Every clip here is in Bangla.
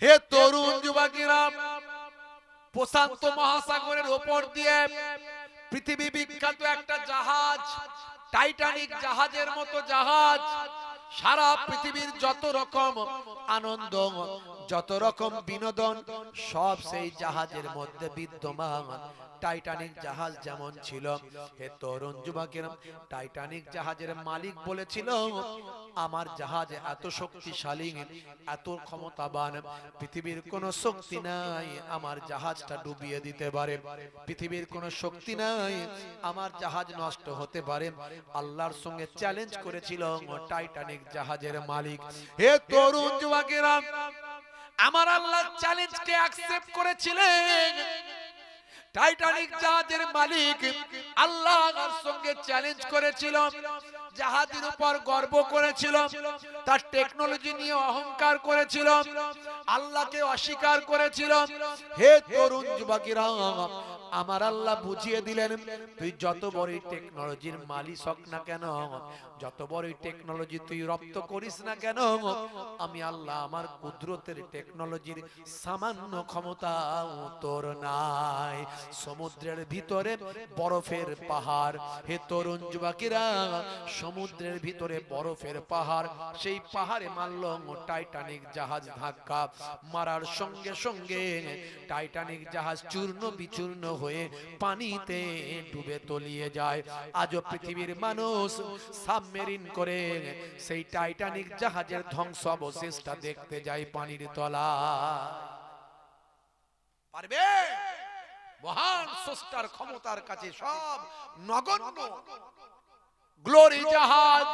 হে তরুণ যুবকেরা, প্রশান্ত মহাসাগরের উপর দিয়ে পৃথিবী বিখ্যাত একটা জাহাজ, টাইটানিক জাহাজের মতো জাহাজ, সারা পৃথিবীর যত রকম আনন্দ, যত রকম বিনোদন, সব সেই জাহাজের মধ্যে বিদ্যমান। টাইটানিক জাহাজ যেমন ছিল, হে তরুণ যুবকেরা, টাইটানিক জাহাজের মালিক বলেছিল, আমার জাহাজ এত শক্তিশালী, এত ক্ষমতাবান, পৃথিবীর কোনো শক্তি নাই আমার জাহাজটা ডুবিয়ে দিতে পারে, পৃথিবীর কোনো শক্তি নাই আমার জাহাজ নষ্ট হতে পারে। আল্লাহর সঙ্গে চ্যালেঞ্জ করেছিল টাইটানিক জাহাজের মালিক। হে তরুণ যুবকেরা, আমার আল্লাহ চ্যালেঞ্জকে অ্যাকসেপ্ট করেছিলেন। টাইটানিক জাহাজের মালিক আল্লাহর সঙ্গে চ্যালেঞ্জ করেছিল, জাহাজের উপর গর্ব করেছিল, তার টেকনোলজি নিয়ে অহংকার করেছিল, আল্লাহকে অস্বীকার করেছিল। হে তরুণ যুবকেরা, আমার আল্লাহ বুঝিয়ে দিলেন, তুই যত বড়ই টেকনোলজির মালিক হক না কেন, যত বড়ই টেকনোলজি তুই রপ্ত করিস না কেন, আমি আল্লাহ আমার কুদরতের টেকনোলজির সামান্য ক্ষমতা তোর নাই। সমুদ্রের ভিতরে বরফের পাহাড়, হে তরুণ যুবকেরা, সমুদ্রের ভিতরে বরফের পাহাড়, সেই পাহাড়ে মারল টাইটানিক জাহাজ ধাক্কা, মারার সঙ্গে সঙ্গে টাইটানিক জাহাজ চূর্ণ বিচূর্ণ হয়ে পানিতে ডুবে তলিয়ে যায়। আজও পৃথিবীর মানুষ সাবমেরিন করে সেই টাইটানিক জাহাজের ধ্বংস অবশেষটা দেখতে যায় পানির তলায়। পারবে? মহান স্রষ্টার ক্ষমতার কাছে সব নগণ্য। গ্লোরি জাহাজ,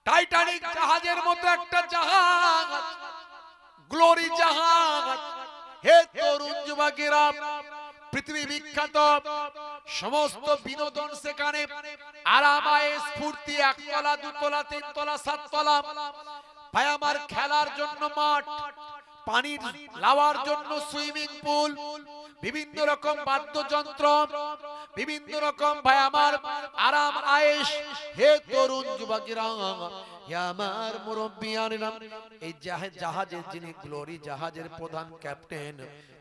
টাইটানিক জাহাজের মতো একটা জাহাজ, গ্লোরি জাহাজ। হে তরুণ যুবকেরা, পৃথিবী বিখ্যাত সমস্ত বিনোদন সেখানে, আরামায়ে স্ফূর্তি, একতলা দুতলা তিনতলা সাততলা, ভাই আমার খেলার জন্য মাঠ, পানির লাওয়ার জন্য সুইমিং পুল, বিভিন্ন রকম বাদ্যযন্ত্র, বিভিন্ন রকম ভাই আমার আরাম আয়েশ। হে তরুণ যুবকেরা, হে আমার মুরব্বিয়ানেরা, এই জাহাজের যিনি গ্লোরি জাহাজের প্রধান ক্যাপ্টেন,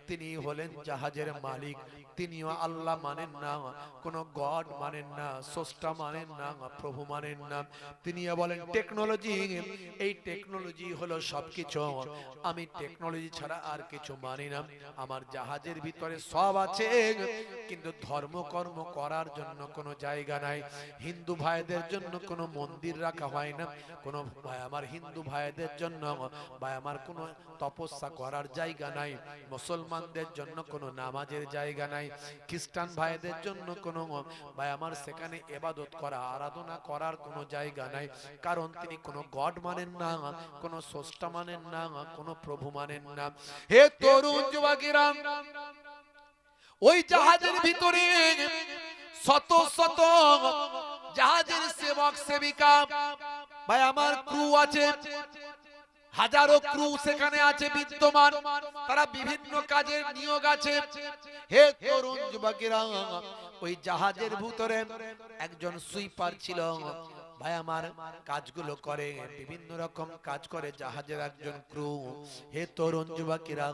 তিনি হলেন জাহাজের মালিক। তিনিও আল্লাহ মানেন না, কোন গড মানেন না, স্রষ্টা মানেন না, প্রভু মানেন না। তিনিও বলেন টেকনোলজি, এই টেকনোলজি হলো সবকিছু, আমি টেকনোলজি ছাড়া আর কিছু মানি না। আমার জাহাজের ভিতরে সব আছে, কিন্তু ধর্মকর্ম করার জন্য কোনো জায়গা নাই। হিন্দু ভাইদের জন্য কোনো মন্দির রাখা হয় না, কোনো ভাই আমার হিন্দু ভাইদের জন্য ভাই আমার কোনো তপস্যা করার জায়গা নাই, মুসলমানদের জন্য কোনো নামাজের জায়গা নাই, খ্রিস্টান ভাইদের জন্য কোনো ভাই আমার সেখানে ইবাদত করা, আরাধনা করার কোনো জায়গা নাই। কারণ তিনি কোনো গড মানেন না, কোনো স্রষ্টা মানেন না, কোনো প্রভু মানেন না। হে তরুণ যুবকেরা, ওই জাহাজের ভিতরে শত শত জাহাজের সেবক সেবিকা ভাই আমার ক্রু আছে, হাজারো ক্রু সেখানে আছে বিদ্যমান, তারা বিভিন্ন কাজের নিয়োগ আছে। হে তরুণ যুবকেরা, ওই জাহাজের ভিতরে একজন সুইপার ছিল, ভাই আমার কাজগুলো করে, বিভিন্ন রকম কাজ করে জাহাজের একজন ক্রু। হে তরুণ যুবকেরা,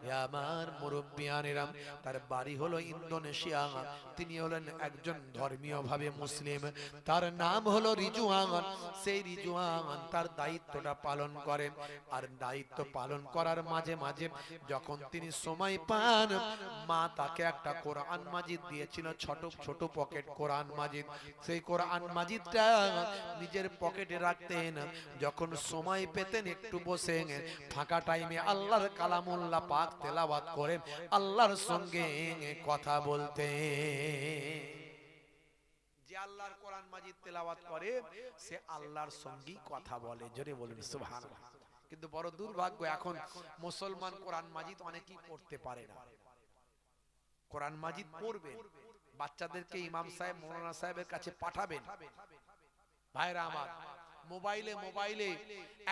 হে আমার মুরব্বিয়ানেরা, তার বাড়ি হলো ইন্দোনেশিয়া। তিনি হলেন একজন ধর্মীয় ভাবে মুসলিম, তার নাম হলো রিজওয়ান। সেই রিজওয়ান তার দায়িত্বটা পালন করেন, আর দায়িত্ব পালন করার মাঝে মাঝে যখন তিনি সময় পান, মা তাকে একটা কোরআন মাজিদ দিয়েছিল, ছোট ছোট পকেট কোরআন মাজিদ। সেই কোরআন মাজিদটা নিজের পকেটে রাখতেন, যখন সময় পেতেন একটু বসে ফাঁকা টাইমে আল্লাহর কালামুল্লাহ পাক তেলাওয়াত করে আল্লাহর সঙ্গে কথা বলতেন। যে আল্লাহর কোরআন মাজিদ তেলাওয়াত করে সে আল্লাহর সঙ্গেই কথা বলে। জোরে বলুন সুবহানাল্লাহ। কিন্তু বড় দুর্ভাগ্য, এখন মুসলমান কোরআন মাজিদ অনেকেই পড়তে পারে না। কোরআন মাজিদ পড়বেন, বাচ্চাদেরকে ইমাম সাহেব মৌলানা সাহেবের কাছে পাঠাবেন। ভাইরা আমার, মোবাইলে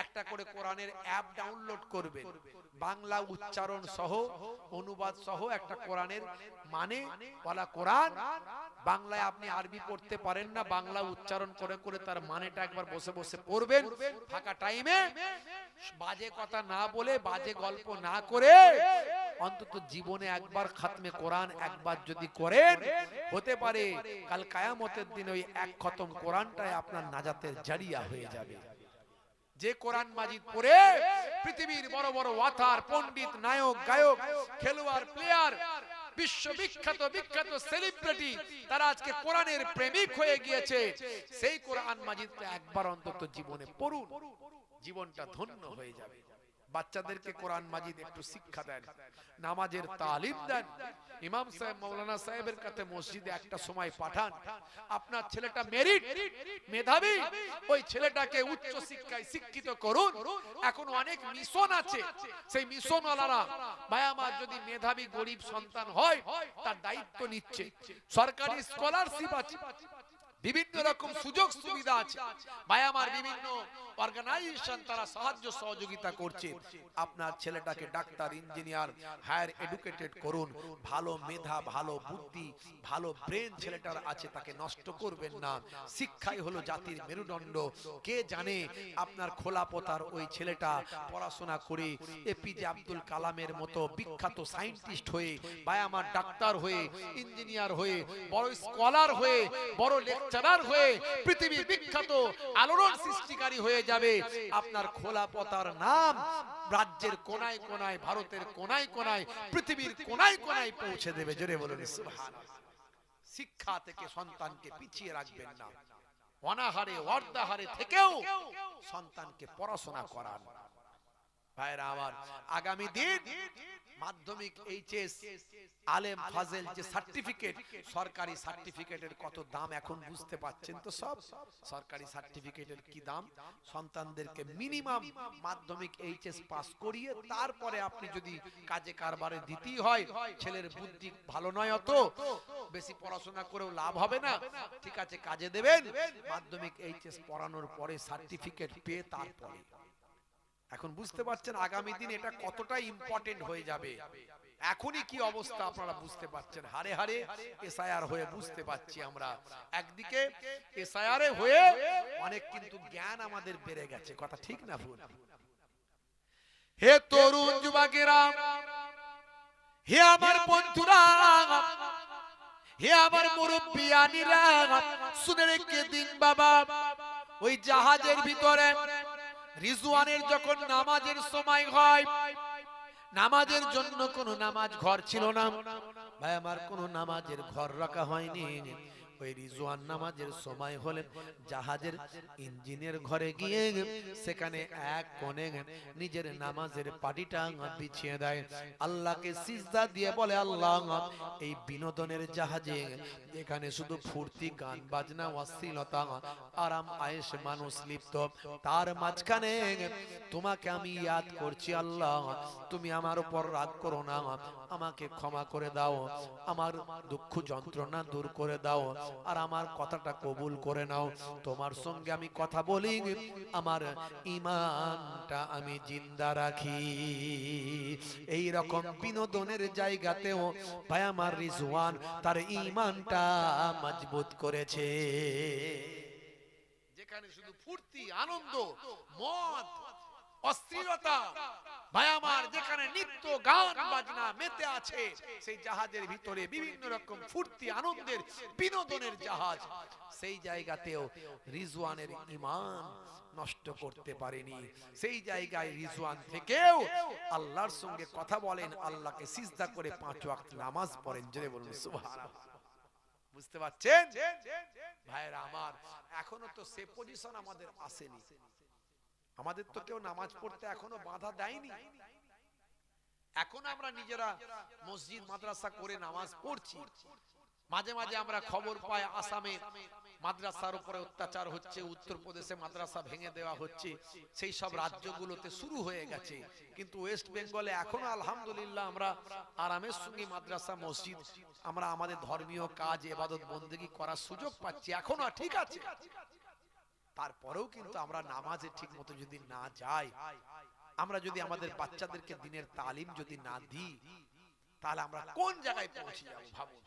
একটা করে কোরআনের অ্যাপ ডাউনলোড করবেন, বাংলা উচ্চারণ সহ অনুবাদ সহ একটা কোরআনের মানে বলা কোরআন। বাংলায় আপনি আরবি পড়তে পারেন না, বাংলা উচ্চারণ করে করে তার মানেটা একবার বসে বসে পড়বেন ফাঁকা টাইমে। বাজে কথা না বলে, বাজে গল্প না করে, অন্তত জীবনে একবার খাতমে কোরআন একবার যদি করেন, হতে পারে কাল কিয়ামতের দিন ওই এক খতম কোরআনটাই আপনার নাজাতের জারিয়া হয়ে যাবে। যে কোরআন মাজিদ পড়ে পৃথিবীর বড় বড় ওয়াথার পণ্ডিত, নায়ক, গায়ক, খেলোয়াড়, প্লেয়ার, বিশ্ববিখ্যাত বিখ্যাত সেলিব্রিটি, তারা আজকে কোরআনের প্রেমিক হয়ে গিয়েছে। সেই কোরআন মাজিদটা একবার অন্তত জীবনে পড়ুন, জীবনটা ধন্য হয়ে যাবে। বাচ্চাদেরকে কোরআন মাজিদ একটু শিক্ষা দেন, নামাজের তালিম দেন। ইমাম সাহেব, মাওলানা সাহেবের কাছে মসজিদে একটা সময় পাঠান। আপনার ছেলেটা মেরিট, মেধাবী, ওই ছেলেটাকে উচ্চ শিক্ষায় শিক্ষিত করুন। এখন অনেক মিশন আছে, সেই মিশনওয়ালারা ভাই আমার যদি মেধাবী গরিব সন্তান হয় তার দায়িত্ব নিচ্ছে। সরকারি স্কলারশিপ আছে, বিভিন্ন রকম সুযোগ সুবিধা আছে ভাই আমার, বিভিন্ন অর্গানাইজেশন তারা সাহায্য সহযোগিতা করছে। আপনার ছেলেটাকে ডাক্তার, ইঞ্জিনিয়ার, হায়ার এডুকেটেড করুন। ভালো মেধা, ভালো বুদ্ধি, ভালো ব্রেন ছেলেটার আছে, তাকে নষ্ট করবেন না। শিক্ষাই হলো জাতির মেরুদণ্ড। কে জানে আপনার খোলাপতার ওই ছেলেটা পড়াশোনা করে এপিজে আব্দুল কালামের মতো বিখ্যাত সায়েন্টিস্ট হয়ে, ভাই আমার ডাক্তার হয়ে, ইঞ্জিনিয়ার হয়ে, বড় স্কলার হয়ে, বড় লেকচারার হয়ে, পৃথিবীর বিখ্যাত আলোড়ন সৃষ্টিকারী হয়ে যাবে। আপনার খোলাপতার নাম রাজ্যের কোনায় কোনায়, ভারতের কোনায় কোনায়, পৃথিবীর কোনায় কোনায় পৌঁছে দেবে। জোরে বলুন সুবহানাল্লাহ। শিক্ষা থেকে সন্তানকে পিছিয়ে রাখবেন না। অনাহারে অর্ধাহারে থেকেও সন্তানকে পড়াশোনা করান। ভাইরা আমার, আগামী দিন মাধ্যমিক, এইচএস, আলেম, ফাজেল যে সার্টিফিকেট, সরকারি সার্টিফিকেটের কত দাম এখন বুঝতে পাচ্ছেন তো সব। সরকারি সার্টিফিকেটের কি দাম। সন্তানদেরকে মিনিমাম মাধ্যমিক, এইচএস পাস করিয়ে তারপরে আপনি যদি কাজে কারবারে দিতেই হয়, ছেলের বুদ্ধি ভালো নয়, অত বেশি পড়াশোনা করেও লাভ হবে না, ঠিক আছে কাজে দেবেন। মাধ্যমিক, এইচএস পড়ানোর পরে সার্টিফিকেট পেয়ে তারপরে। এখন বুঝতে পারছেন আগামী দিন এটা কতটা ইম্পর্টেন্ট হয়ে যাবে। এখনই কি অবস্থা আপনারা বুঝতে পারছেন। হারে হারে এসআইআর হয়ে বুঝতে পাচ্ছি আমরা। একদিকে এসআইআর হয়ে অনেক কিন্তু জ্ঞান আমাদের বেড়ে গেছে, কথা ঠিক না ভুল? হে তরুণ যুবকেরা, হে আমার বন্ধুরা, হে আমার মুরব্বিয়ানিরা, শুনে রেখে দিন বাবা, ওই জাহাজের ভিতরে রিজওয়ানের যখন নামাজের সময় হয়, নামাজের জন্য কোন নামাজ ঘর ছিল না ভাই আমার, কোন নামাজের ঘর রাখা হয়নি। ওই রিজওয়ান নামাজের সময় হলে জাহাজের ইঞ্জিনের ঘরে গিয়ে সেখানে এক কোণে নিজের নামাজের পাটিটা বিছিয়ে দেয়, আল্লাহকে সিজদা দিয়ে বলে, আল্লাহ এই বিনোদনের জাহাজে এখানে শুধু ফুর্তি, গান বাজনা, অশ্লীলতা, আরাম আয়েশ মানুষ লিপ্ত, তার মাঝখানে তোমাকে আমি ইয়াদ করছি। আল্লাহ তুমি আমার উপর রাগ করো না, আমাকে ক্ষমা করে দাও, আমার দুঃখ যন্ত্রণা দূর করে দাও, আর আমার কথাটা কবুল করে নাও। তোমার সঙ্গে আমি কথা বলি, আমার ঈমানটা আমি জিন্দা রাখি। এই রকম বিনোদনের জায়গাতেও ভাই আমার রিজওয়ান তার ঈমানটা মজবুত করেছে। যেখানে শুধু ফুর্তি, আনন্দ, মদ, অশ্লীলতা, ভাই আমার যেখানে নিত্য গান বাজনা মেতে আছে, সেই জাহাজের ভিতরে বিভিন্ন রকম ফুর্তি, আনন্দের, বিনোদনের জাহাজ, সেই জায়গাতেও রিজওয়ানের ঈমান নষ্ট করতে পারেনি। সেই জায়গায় রিজওয়ান থেকেও আল্লাহর সঙ্গে কথা বলেন, আল্লাহকে সিজদা করে 5 ওয়াক্ত নামাজ পড়েন। জোরে বলুন সুবহানাল্লাহ। বুঝতে পারছেন ভাইরা আমার? এখনো তো সে পজিশন আমাদের আসেনি। আমাদের তো কেউ নামাজ পড়তে এখনো বাধা দেয়নি। এখন আমরা নিজেরা মসজিদ মাদ্রাসা করে নামাজ পড়ছি। মাঝে মাঝে আমরা খবর পাই আসামে মাদ্রাসার উপরে অত্যাচার হচ্ছে, উত্তরপ্রদেশে মাদ্রাসা ভেঙে দেওয়া হচ্ছে, সেই সব রাজ্যগুলোতে শুরু হয়ে গেছে। কিন্তু ওয়েস্ট বেঙ্গলে এখনো আলহামদুলিল্লাহ আমরা আরামের সঙ্গে মাদ্রাসা, মসজিদ, আমরা আমাদের ধর্মীয় কাজ, ইবাদত বন্দেগী করার সুযোগ পাচ্ছি এখনো, ঠিক আছে। তারপরেও কিন্তু আমরা নামাজে ঠিক মতো যদি না যাই, আমরা যদি আমাদের বাচ্চাদেরকে দিনের তালিম যদি না দিই, তাহলে আমরা কোন জায়গায় পৌঁছে যাব ভাবুন।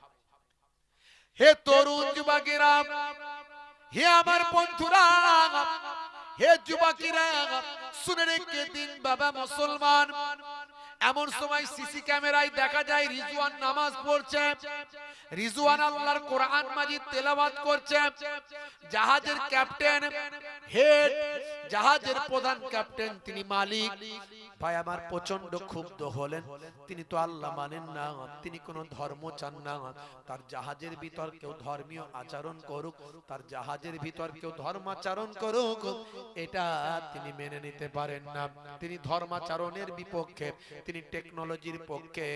হে তরুণ যুবকেরা, হে আমার বন্ধুরা, হে যুবকেরা, শুনে রেখে দিন বাবা মুসলমান, এমন সময় সিসি ক্যামেরায় দেখা যায় রিজওয়ান নামাজ পড়ছে, রিজওয়ান আল্লাহর কোরআন মাজিদ তেলাওয়াত করছে। জাহাজের ক্যাপ্টেন, হেড, জাহাজের প্রধান ক্যাপ্টেন, তিনি মালিক ভাই আমার প্রচন্ড ক্ষুব্ধ হলেন। তিনি তো আল্লাহ মানেন না, তিনি কোনো ধর্ম চান না, তার জাহাজের ভিতর কেউ ধর্মীয় আচরণ করুক, তার জাহাজের ভিতর কেউ ধর্মাচরণ করুক, এটা তিনি মেনে নিতে পারেন না। তিনি ধর্মাচরণের বিপক্ষে, তিনি টেকনোলজির পক্ষে,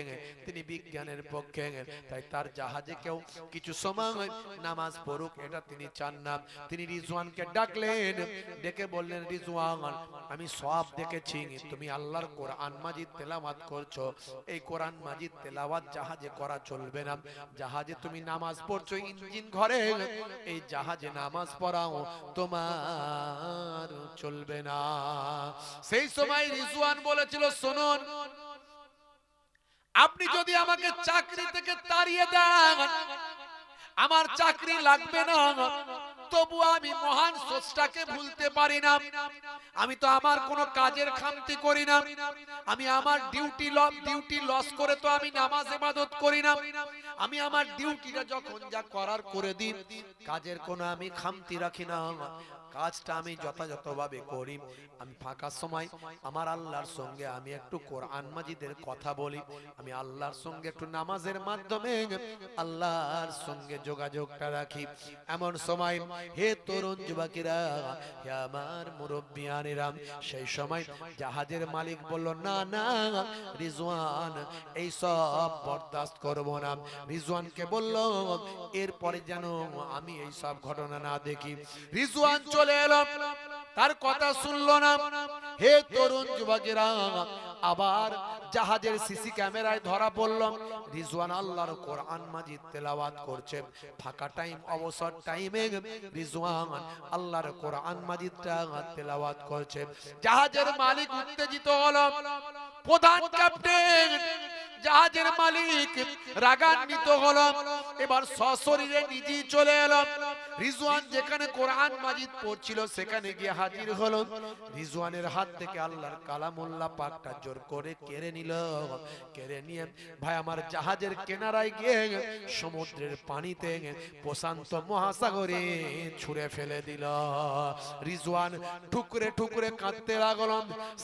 তিনি বিজ্ঞানের পক্ষে, তাই তার জাহাজে কেউ কিছু সময় নামাজ পড়ুক এটা তিনি চান না। তিনি রিজওয়ানকে ডাকলেন, ডেকে বললেন, রিজওয়ান, আমি সব দেখেছি তুমি আল্লাহর কোরআন মাজিদ তেলাওয়াত করছো, এই কোরআন মাজিদ তেলাওয়াত জাহাজে করা চলবে না। জাহাজে তুমি নামাজ পড়ছো ইঞ্জিন ঘরে, এই জাহাজে নামাজ পড়াও তোমার চলবে না। সেই সময় রিজওয়ান বলেছিল, শুনুন, আপনি যদি আমাকে চাকরি থেকে তাড়িয়ে দেন, আমার চাকরি লাগবে না, তবু আমি মহান স্রষ্টাকে ভুলতে পারি না। আমি তো আমার কোনো কাজের খামতি করি না, আমি আমার ডিউটি লস করে তো আমি নামাজ ইবাদত করি না। আমি আমার ডিউটিটা যখন যা করার করে দিই, কাজের কোনো আমি খামতি রাখি না, কাজটা আমি যথাযথভাবে করি। আমি ফাঁকা সময় আমার আল্লাহর সঙ্গে আমি একটু কোরআন মাজিদের কথা বলি, আমি আল্লাহর সঙ্গে একটু নামাজের মাধ্যমে আল্লাহর সঙ্গে যোগাযোগটা রাখি। এমন সময় হে তরুণ যুবকেরা, হে আমার মুরব্বিয়ানেরা, সেই সময় জাহাজের মালিক বলল, না না রিজওয়ান, এই সব বরদাস্ত করব না। রিজওয়ানকে বলল, এরপরে যেন আমি এই সব ঘটনা না দেখি। রিজওয়ান চলে এলো, তার কথা শুনলো না। হে তরুণ যুবকেরা, আবার জাহাজের সিসি ক্যামেরায় ধরা পড়ল রিজওয়ান আল্লাহর কোরআন মাজিদ তেলাওয়াত করছে। ফাঁকা টাইম, অবসর টাইমে রিজওয়ান আল্লাহর কোরআন মাজিদটা তেলাওয়াত করছে। জাহাজের মালিক উত্তেজিত হলো, প্রধান ক্যাপ্টেন, জাহাজের মালিক রাগান্বিত হলো, এবার সশরীরে নিজেই চলে এলো। রিজওয়ান যেখানে কোরআন মাজিদ পড়ছিল সেখানে গিয়ে হাজির হলো। রিজওয়ানের হাত থেকে আল্লাহর কালামুল্লাহ পাকটা জোর করে কেড়ে নিল। কেড়ে নিয়ে ভাই আমার জাহাজের কিনারায় গিয়ে সমুদ্রের পানিতে, প্রশান্ত মহাসাগরে ছুঁড়ে ফেলে দিল। রিজওয়ান ঠুকরে ঠুকরে কাঁদতে লাগলো,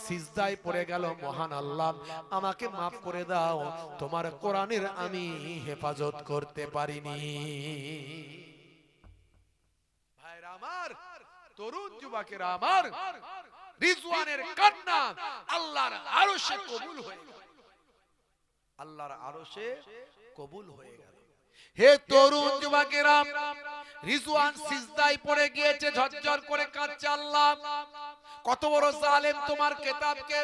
সিজদায় পড়ে গেল, মহান আল্লাহ আমাকে মাফ করে দাও, তোমার কোরআনের আমি হেফাজত করতে পারিনি। ভাইরা আমার, তরুণ যুবকেরা আমার, রিজওয়ানের কান্না আল্লাহর আরশে কবুল হয়ে গেল, আল্লাহর আরশে কবুল হয়ে গেল। হে তরুণ যুবকেরা, রিজওয়ান সিজদায় পড়ে গিয়েছে, ঝরঝর করে কাঁদছে, আল্লাহ কত বড় জালেম তোমার কিতাবকে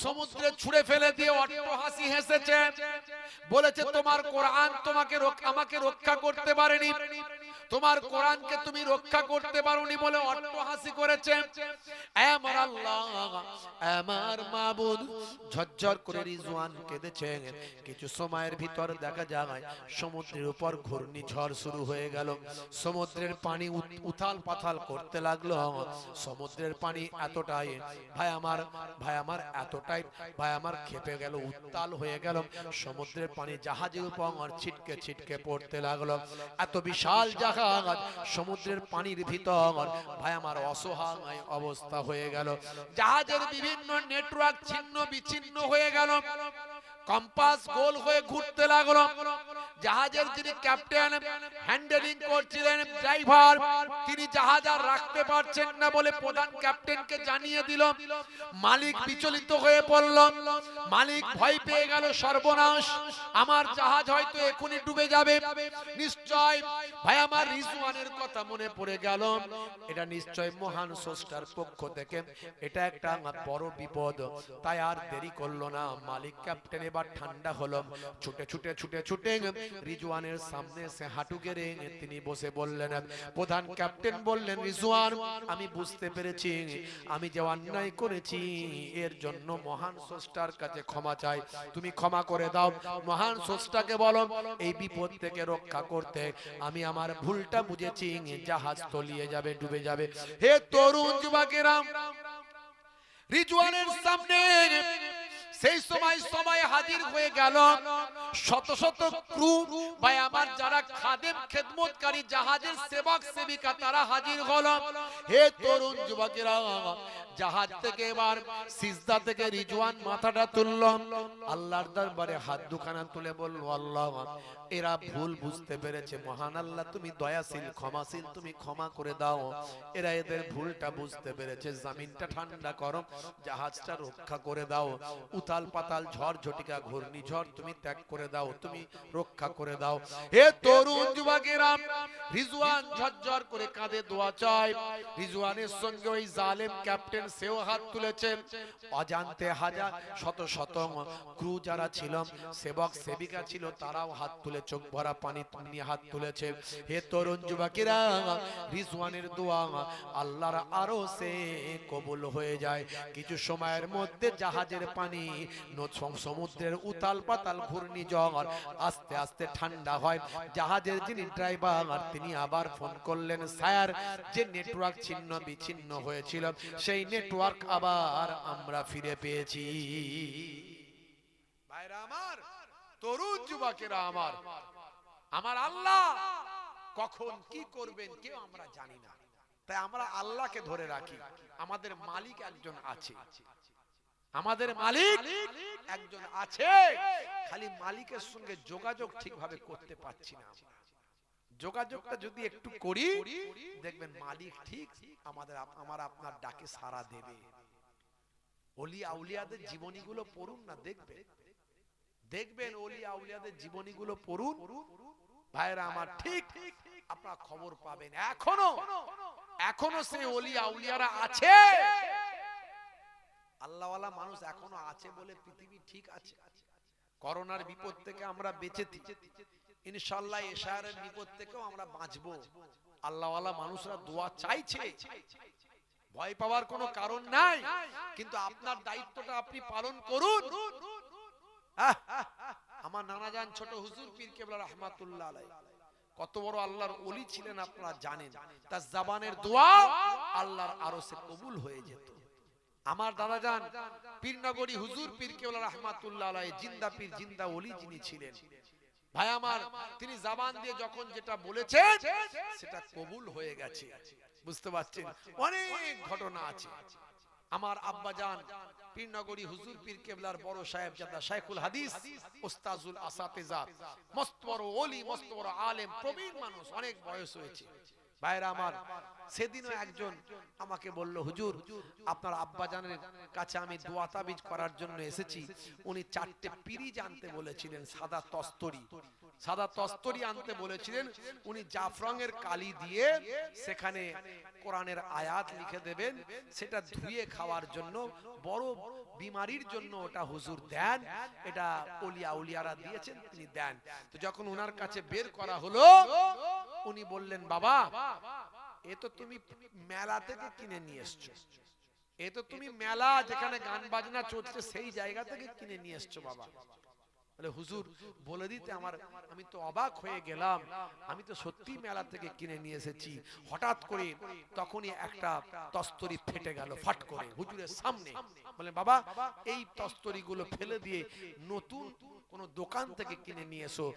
সমুদ্রে ছুঁড়ে ফেলে দিয়ে অট্টহাসি হেসেছে, বলেছে তোমার কোরআন আমাকে রক্ষা করতে পারেনি, তোমার কোরআনকে তুমি রক্ষা করতে পারোনি বলে অট্টহাসি করেছে। আমার আল্লাহ, আমার মাবুদ, ঝরঝর করে রিজওয়ান কেঁদেছে। কিছু সময়ের ভিতর দেখা যায় সমুদ্রের উপর ঘূর্ণিঝড় শুরু হয়ে গেল। সমুদ্রের পানি উথাল পাথাল করতে লাগলো। সমুদ্রের পানি এতটাই ভাই আমার এতটাই ভাই আমার খেপে গেল, উত্তাল হয়ে গেল। সমুদ্রের পানি জাহাজের উপর ছিটকে ছিটকে পড়তে লাগলো। এত বিশাল জাহাজ সমুদ্রের পানির ভিতর ভাই আমার অসহায় অবস্থা হয়ে গেল। জাহাজের বিভিন্ন নেটওয়ার্ক ছিন্ন বিচ্ছিন্ন হয়ে গেল, কম্পাস গোল হয়ে ঘুরতে লাগলো। জাহাজের যিনি ক্যাপ্টেন হ্যান্ডেলিং করছিলেন, ড্রাইভার, তিনি জাহাজ আর রাখতে পারছেন না বলে প্রধান ক্যাপ্টেনকে জানিয়ে দিল। মালিক বিচলিত হয়ে পড়ল, মালিক ভয় পেয়ে গেল, সর্বনাশ, আমার জাহাজ হয়তো এখনই ডুবে যাবে। নিশ্চয় ভাই আমার রিজওয়ানের কথা মনে পড়ে গেল, এটা নিশ্চয় মহান স্রষ্টার পক্ষ থেকে এটা একটা বড় বিপদ। তাই আর দেরি করলো না, মালিক ক্যাপ্টেন এবার ঠান্ডা হলো, ছুটে ছুটে ছুটে ছুটে রিজওয়ানের সামনে এসে হাঁটু গেড়ে তিনি বসে বললেন, প্রধান ক্যাপ্টেন বললেন, রিজওয়ান আমি বুঝতে পেরেছি আমি যে অন্যায় করেছি এর জন্য মহান স্রষ্টার কাছে ক্ষমা চাই, তুমি ক্ষমা করে দাও। মহান স্রষ্টাকে বলো এই বিপদ থেকে রক্ষা করতে আমি আমার ভুলটা বুঝেছি, জাহাজ তলিয়ে যাবে, ডুবে যাবে। হে তরুণ যুবকেরা, রিজওয়ানের সামনে সেই সময় হাজির হয়ে গেল শত শত ক্রু ভাই আমার, যারা খাদেম খেদমতকারী জাহাজের সেবক সেবিকা তারা হাজির হলো। হে তরুণ যুবকেরা, জাহাজ থেকে এবার সিজদা থেকে রিজওয়ান মাথাটা তুলল, আল্লাহর দরবারে হাত দুখানা তুলে বলল, আল্লাহ এরা ভুল বুঝতে পেরেছে, মহান আল্লাহ তুমি দয়াশীল ক্ষমাশীল, তুমি ক্ষমা করে দাও, এরা এদের ভুলটা বুঝতে পেরেছে, জমিনটা ঠান্ডা করো, জাহাজটা রক্ষা করে দাও, উতাল পাতাল ঝড় ঝটিকা ঘূর্ণিঝড় তুমি ত্যাগ করে দাও, তুমি রক্ষা করে দাও। হে তরুণ যুবকেরা, রিজওয়ান ঝরঝর করে কাঁদে, দোয়া চায়। রিজওয়ানের সঙ্গে ওই জালেম ক্যাপ্টেন সেও হাত তুলেছে, অজান্তে হাজার শত শত ক্রু যারা ছিল সেবক সেবিকা ছিল তারাও হাত তুলে চোখ ভরা পানি নিয়ে হাত তুলেছে। হে তরুণ যুবকেরা, রিজওয়ানের দোয়া আল্লাহর আরশে কবুল হয়ে যায়। কিছু সময়ের মধ্যে জাহাজের পানি সমুদ্রের উতাল পাতাল ঘূর্ণিঝড় আস্তে আস্তে ঠান্ডা হয়। জাহাজের যিনি ড্রাইভার তিনি আবার ফোন করলেন, স্যার যে নেটওয়ার্ক ছিন্ন বিচ্ছিন্ন হয়েছিল সেই নেটওয়ার্ক আবার আমরা ফিরে পেয়েছি। ভাইরা আমার, তরুণ যুবকেরা আমার, আমার আল্লাহ কখন কি করবেন কেউ আমরা জানি না, তাই আমরা আল্লাহকে ধরে রাখি। আমাদের মালিক একজন আছে, আমাদের মালিক একজন আছে, খালি মালিকের সঙ্গে যোগাযোগ ঠিকভাবে করতে পারছি না। যোগাযোগটা যদি একটু করি দেখবেন মালিক ঠিক আমার আপনার ডাকে সাড়া দেবে। ওলি আউলিয়াদের জীবনীগুলো পড়ুন না, দেখবেন ওলি আউলিয়াদের জীবনীগুলো পড়ুন ভাইরা আমার, ঠিক আপনারা খবর পাবেন এখনো সেই ওলি আউলিয়ারা আছে। আল্লাহওয়ালা মানুষ এখনো আছে বলে পৃথিবী ঠিক আছে। করোনার বিপদ থেকে আমরা বেঁচেছি, ইনশাআল্লাহ এশারের বিপদ থেকেও আমরা বাঁচবো। আল্লাহওয়ালা মানুষরা দোয়া চাইছে, ভয় পাওয়ার কোনো কারণ নাই, কিন্তু আপনার দায়িত্বটা আপনি পালন করুন। আমার নানাজান ছোট হুজুর পীর কেবলা রাহমাতুল্লাহ আলাইহি কত বড় আল্লাহর ওলি ছিলেন আপনারা জানেন, তার জবানের দোয়া আল্লাহর আরশে কবুল হয়ে যেত। আমার দাদাজান পীরনগরী হুজুর পীর কেবলা রাহমাতুল্লাহ আলাইহি জিন্দা পীর জিন্দা ওলি যিনি ছিলেন, ভাই আমার, তিনি জবান দিয়ে যখন যেটা বলেছেন সেটা কবুল হয়ে গেছে। বুঝতে পারছেন, অনেক ঘটনা আছে। আমার আব্বাজান পীরনগরী হুজুর পীর কেবলার বড় সাহেবজাদা শাইখুল হাদিস উস্তাজুল আসাতিজা, মস্ত বড় ওলি, মস্ত বড় আলেম, প্রবীণ মানুষ, অনেক বয়স হয়েছে। ভাইরা আমার, সেদিনও একজন আমাকে বলল, হুজুর আপনার আব্বাজানের কাছে আমি দোয়া তাবিজ করার জন্য এসেছি। উনি 4টে পিরিজ আনতে বলেছিলেন, সাদা তস্তরি আনতে বলেছিলেন। উনি জাফরঙের কালি দিয়ে সেখানে কোরআনের আয়াত লিখে দেবেন, সেটা ধুয়ে খাওয়ার জন্য, বড় বিমারির জন্য ওটা হুজুর দেন, এটা ওলিয়া উলিয়ারা দিয়েছেন, তিনি দেন। তো যখন ওনার কাছে বের করা হলো, উনি বললেন, বাবা এ তো তুমি মেলা থেকে কিনে নিয়ে এসছো, এ তো তুমি মেলা যেখানে গান বাজনা চলছে সেই জায়গা থেকে কিনে নিয়ে এসছো বাবা। বলে হুজুর বলে দিতে আমি তো অবাক হয়ে গেলাম, আমি তো সত্যি মেলা থেকে কিনে নিয়ে এসেছি। হঠাৎ করে তখনই একটা তস্তরি ফেটে গেল ফাট করে হুজুরের সামনে। বলে বাবা এই তস্তরিগুলো ফেলে দিয়ে নতুন কোন দোকান থেকে কিনে নিয়ে এসো,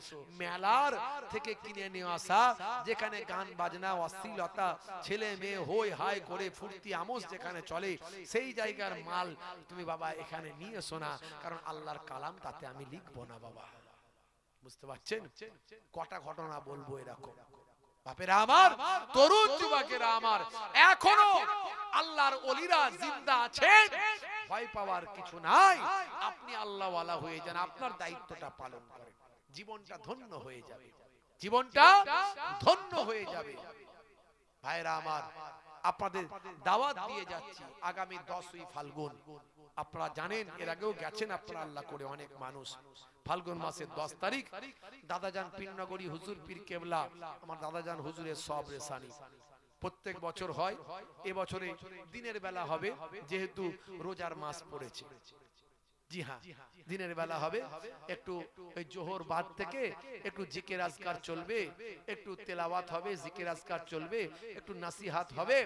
মেলার থেকে কিনে নিয়ে আসা যেখানে গান বাজনা অশ্লীলতা ছেলে মেয়ে হই হাই করে ফুর্তি আমোস যেখানে চলে সেই জায়গার মাল তুমি বাবা এখানে নিয়ে এসো না, কারণ আল্লাহর কালাম তাতে আমি লিখবো না বাবা। বুঝতে পারছেন, কটা ঘটনা বলবো এরকম। বাপেরা আমার, তরুণ যুবকেরা আমার, এখনো আল্লাহর ওলিরা জিন্দা আছেন, ভয় পাওয়ার কিছু নাই। আপনি আল্লাহ ওয়ালা হয়ে যান, আপনার দায়িত্বটা পালন করেন, জীবনটা ধন্য হয়ে যাবে, জীবনটা ধন্য হয়ে যাবে। ভাইরা আমার, আপনাদের দাওয়াত দিয়ে যাচ্ছি, আগামী 10ই ফাল্গুন আপনারা জানেন, এর আগেও গেছেন আপনারা আল্লাহ করে অনেক মানুষ। ফাল্গুন মাসের 10 তারিখ দাদাজান পীরনগরী হুজুর পীর কেবলা আমার দাদাজান হুজুরের সব রেসানি প্রত্যেক বছর হয়। এবছরে দিনের বেলা হবে, যেহেতু রোজার মাস পড়েছে। জি হ্যাঁ, দিনের বেলা হবে। একটু ওই জোহর বাদ থেকে একটু জিকির আজকার চলবে, একটু তেলাওয়াত হবে, জিকির আজকার চলবে, একটু নাসিহাত হবে,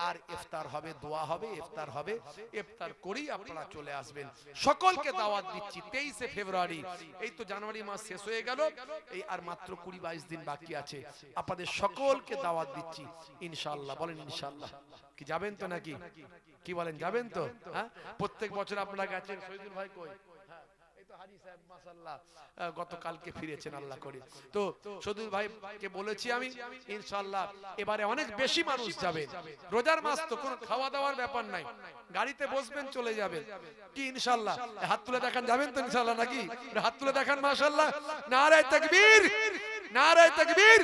আর ইফতার হবে, দোয়া হবে, ইফতার হবে। ইফতার করেই আপনারা চলে আসবেন। সকলকে দাওয়াত দিচ্ছি 23শে ফেব্রুয়ারি। এই তো জানুয়ারি মাস শেষ হয়ে গেল, এই আর মাত্র 20-22 দিন বাকি আছে। আপনাদের সকলকে দাওয়াত দিচ্ছি ইনশাআল্লাহ। বলেন ইনশাআল্লাহ। কি যাবেন তো নাকি? কি বলেন, যাবেন তো? হ্যাঁ, প্রত্যেক বছর আপনারা গেছেন। শহীদুল ভাই কই? হ্যাঁ, এই তো হাজি সাহেব মাশাআল্লাহ গতকালকে ফিরেছেন আল্লাহ করে। তো শহীদুল ভাইকে বলেছি আমি ইনশাআল্লাহ এবারে অনেক বেশি মানুষ যাবে। রোজার মাস তো কোনো খাওয়া দাওয়ার ব্যাপার নাই, গাড়িতে বসবেন চলে যাবেন। কি ইনশাআল্লাহ? হাত তুলে দেখান, যাবেন তো ইনশাআল্লাহ নাকি? হাত তুলে দেখান মাশাআল্লাহ। নারে তাকবীর, নারে তাকবীর।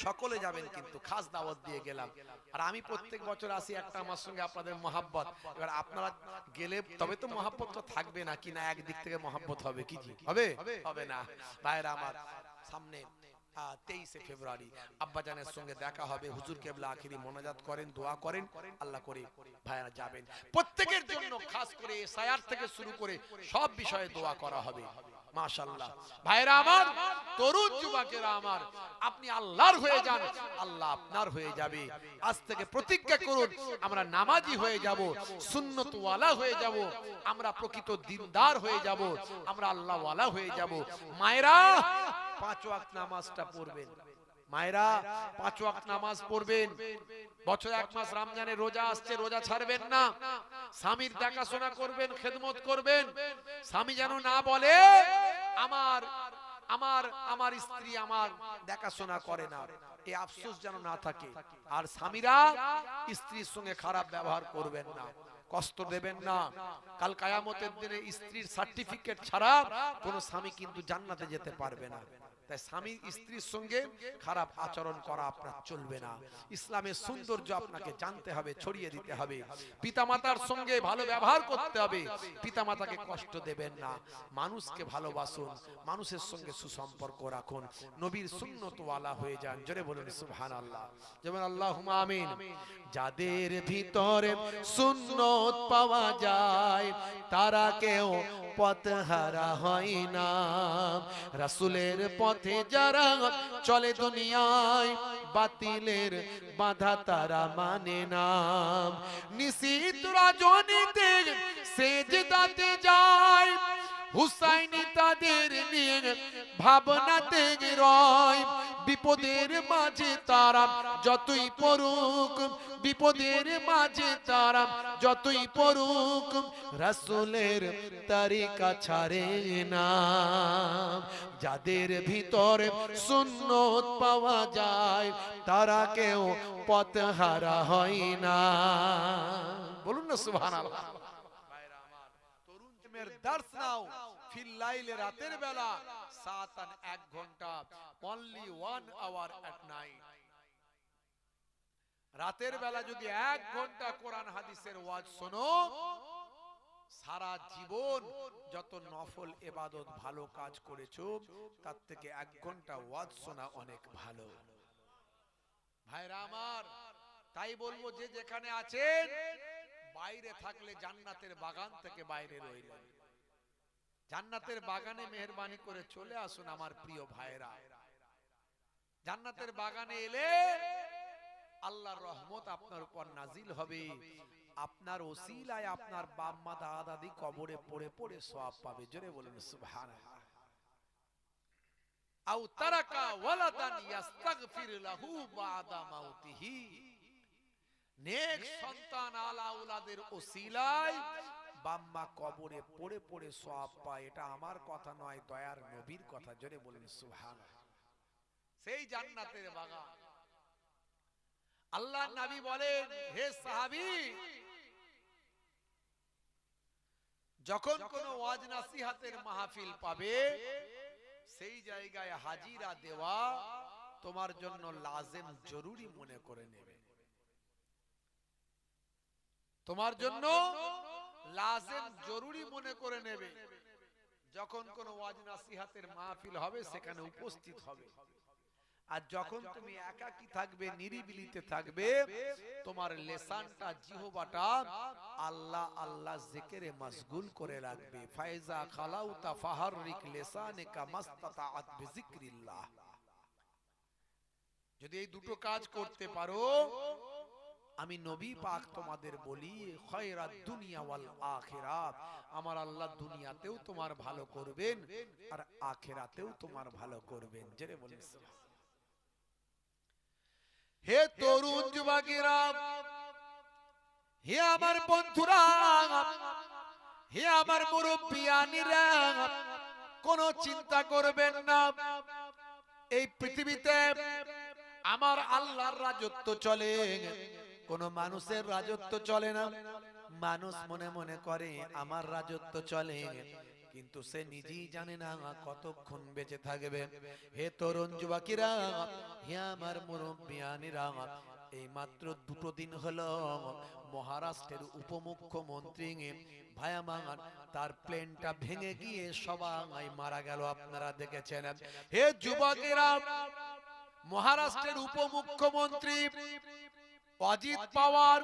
সকলে যাবেন, কিন্তু খাস দাওয়াত দিয়ে গেলাম। আর আমি প্রত্যেক বছর আসি, একটা আমার সঙ্গে আপনাদের মহাব্বত। এবার আপনারা গেলে তবে তো মহাব্বতটা থাকবে, না কি না একদিক থেকে মহাব্বত হবে? কি হবে? হবে না। ভাইরা আমার, সামনে 23শে ফেব্রুয়ারি আব্বাজানের সঙ্গে দেখা হবে। হুজুর কেবলা আখিরি মোনাজাত করেন, দোয়া করেন, আল্লাহ করে ভাইরা যাবেন। প্রত্যেকের জন্য খাস করে সায়ার থেকে শুরু করে সব বিষয়ে দোয়া করা হবে। মাশাআল্লাহ। ভাইরা আমার, তরুণ যুবকেরা আমার, আপনি আল্লাহর হয়ে যান, আল্লাহ আপনার হয়ে যাবে। আজ থেকে প্রতিজ্ঞা করুন, আমরা নামাজি হয়ে যাব, সুন্নত ওয়ালা হয়ে যাব, আমরা প্রকৃত দিনদার হয়ে যাব, আমরা আল্লাহ ওয়ালা হয়ে যাব। মায়েরা 5 ওয়াক্ত নামাজটা পড়বেন। মায়েরা 5 ওয়াক্ত নামাজ পড়বেন। বছরে 1 মাস রমজানের রোজা আসছে, রোজা ছাড়বেন না। স্বামীর দেখাশোনা করবেন, খেদমত করবেন। স্বামী যেন না বলে আমার আমার আমার স্ত্রী আমার দেখাশোনা করে না, এই আফসোস যেন না থাকে। আর স্বামীরা স্ত্রীর সঙ্গে খারাপ ব্যবহার করবেন না, কষ্ট দেবেন না। কাল কিয়ামতের দিনে স্ত্রীর সার্টিফিকেট ছাড়া কোন স্বামী কিন্তু জান্নাতে যেতে পারবে না। তাই স্বামী স্ত্রীর সঙ্গে খারাপ আচরণ করা আপনার চলবে না। ইসলামের সৌন্দর্য আপনাকে জানতে হবে, ছড়িয়ে দিতে হবে। পিতামাতার সঙ্গে ভালো ব্যবহার করতে হবে, পিতামাতাকে কষ্ট দেবেন না। মানুষকে ভালোবাসুন, মানুষের সঙ্গে সুসম্পর্ক রাখুন, নবীর সুন্নত ওয়ালা হয়ে যান। জোরে বলুন সুবহানাল্লাহ। যেমন আল্লাহুম্মা আমিন। যাদের ভিতরে সুন্নত পাওয়া যায় তারা কেউ পথহারা হয় না। রাসূলের পথে যারা চলে দুনিয়ায় বাতিলের বাধা তারা মানে না। নিশীত রজনীতে সেজদাতে যায়, হুসাইন তাদের নিয়ে ভাবনাতে রয়। বিপদের মাঝে তারা যতই পড়ুক, বিপদের মাঝে তারা যতই পড়ুক, রাসূলের তরিকা ছাড়ে না। যাদের ভিতরে সুন্নত পাওয়া যায় তারা কেউ পথহারা হয় না। বলুন না সুবহানাল্লাহ। দার্স নাও ফিল লাইল, রাতের বেলা সাতান 1 ঘন্টা, only 1 hour at night। রাতের বেলা যদি 1 ঘন্টা কোরআন হাদিসের ওয়াজ শোনো, সারা জীবন যত নফল ইবাদত ভালো কাজ করেছো তার থেকে 1 ঘন্টা ওয়াজ শোনা অনেক ভালো। ভাইরা আমার, তাই বলবো যে যেখানে আছেন, বাইরে থাকলে জান্নাতের বাগান থেকে বাইরে রইলেন, জান্নাতের বাগানে মেহেরবানি করে চলে আসুন আমার প্রিয় ভাইরা। জান্নাতের বাগানে এলে আল্লাহর রহমত আপনার উপর নাজিল হবে। আপনার ওসিলায় আপনার বাপ মা দাদা দাদি কবরে পড়ে পড়ে সওয়াব পাবে। জোরে বলুন সুবহানাল্লাহ। আও তারাকা ওয়ালাদান ইস্তাগফির লাহু বাদা মাউতিহি। নেক সন্তান আলা আওলাদের ওসিলায় বাম্মা কবরে পড়ে পড়ে সওয়াব পায়। এটা আমার কথা নয়, দয়ার নবীর কথা। জোরে বলুন সুবহানাল্লাহ। সেই জান্নাতের বাগান। আল্লাহর নবী বলেন, হে সাহাবী, যখন কোন ওয়াজ নাসিহাতের মাহফিল পাবে সেই জায়গায় হাজিরা দেওয়া তোমার জন্য লাজিম জরুরি মনে করে নেবে। তোমার জন্য লাজেম জরুরি মনে করে নেবে, যখন কোন ওয়াজ নাসিহাতের মাহফিল হবে সেখানে উপস্থিত হবে। আর যখন তুমি একাকী থাকবে, নিরিবিলিতে থাকবে, তোমার লেসানটা, জিহবাটা আল্লাহ আল্লাহ জিকিরে মশগুল করে রাখবে। ফাইজা খালাউতা ফাহাররিক লিসানাকা মাসতাতাআত বিযিকরিল্লাহ। যদি এই দুটো কাজ করতে পারো, আমি নবী পাক তোমাদের বলি, খায়রাত দুনিয়া ওয়াল আখিরাত, আমার আল্লাহ দুনিয়াতেও তোমার ভালো করবেন আর আখিরাতেও তোমার ভালো করবেন। জেরে বলেন সুবহানাল্লাহ। হে তরুণ যুবকেরা, হে আমার বন্ধুরা, হে আমার মুরব্বিয়ানিরা, কোনো চিন্তা করবেন না। এই পৃথিবীতে আমার আল্লাহর রাজত্ব চলে, কোন মানুষের রাজত্ব চলে না। মানুষ মনে মনে করে আমার রাজত্ব চলে, কিন্তু সে নিজেই জানে না কতক্ষণ বেঁচে থাকবে। হে তরুণ যুবকেরা, হে আমার মুরব্বিয়ানিরা, এই মাত্র 2 দিন হলো মহারাষ্ট্রের উপমুখ্যমন্ত্রী ভায়ামান তার প্লেনটা ভেঙে গিয়ে সবাই মারা গেল, আপনারা দেখেছেন। হে যুবকেরা, মহারাষ্ট্রের উপমুখ্যমন্ত্রী অজিত পাওয়ার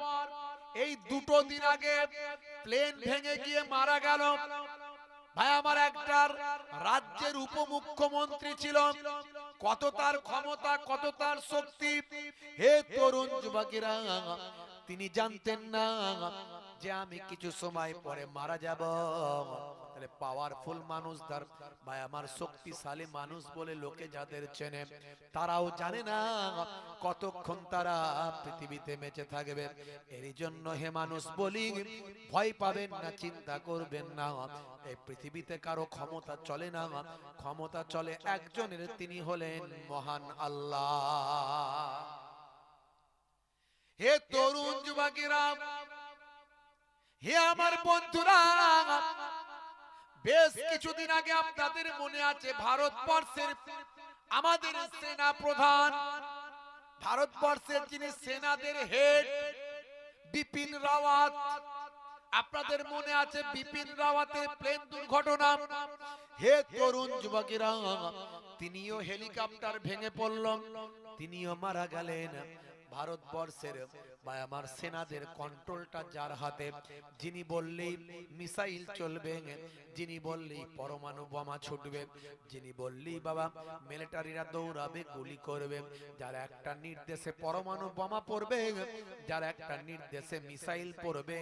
এই 2 দিন আগে প্লেন ভেঙে গিয়ে মারা গেল। ভাই আমার, একটা রাজ্যের উপমুখ্যমন্ত্রী ছিল, কত তার ক্ষমতা, কত তার শক্তি। হে তরুণ যুবকেরা, তিনি জানতেন না যে আমি কিছু সময় পরে মারা যাব। তাহলে পাওয়ারফুল মানুষ, তার ভাই আমার শক্তিশালী মানুষ বলে লোকে যাদের চেনে, তারাও জানে না কতক্ষণ তারা পৃথিবীতে বেঁচে থাকবে। এর জন্য হে মানুষ বলি, ভয় পাবেন না, চিন্তা করবেন না। এই পৃথিবীতে কারো ক্ষমতা চলে না, ক্ষমতা চলে একজনের, তিনি হলেন মহান আল্লাহ। হে তরুণ যুবকেরা, হে আমার বন্ধুরা, বেশ কিছুদিন আগে আপনাদের মনে আছে ভারতবর্ষের আমাদের সেনা প্রধান, ভারতবর্ষের যিনি সেনাদের হেড বিপিন রাওয়াত, আপনাদের মনে আছে বিপিন রাওয়াতের প্লেন দুর্ঘটনা। হে তরুণ যুবকেরা, তিনিও হেলিকপ্টার ভেঙে পড়ল, তিনিও মারা গেলেন। ভারতবর্ষের বা আমার সেনাদের কন্ট্রোলটা যার হাতে, যিনি বললেই মিসাইল চলবে, যিনি বললেই পরমাণু বোমা ছুটবে, যিনি বললেই বাবা মিলিটারিরা দৌড়াবে, গুলি করবে, যার একটা নির্দেশে পরমাণু বোমা পড়বে, যার একটা নির্দেশে মিসাইল পড়বে,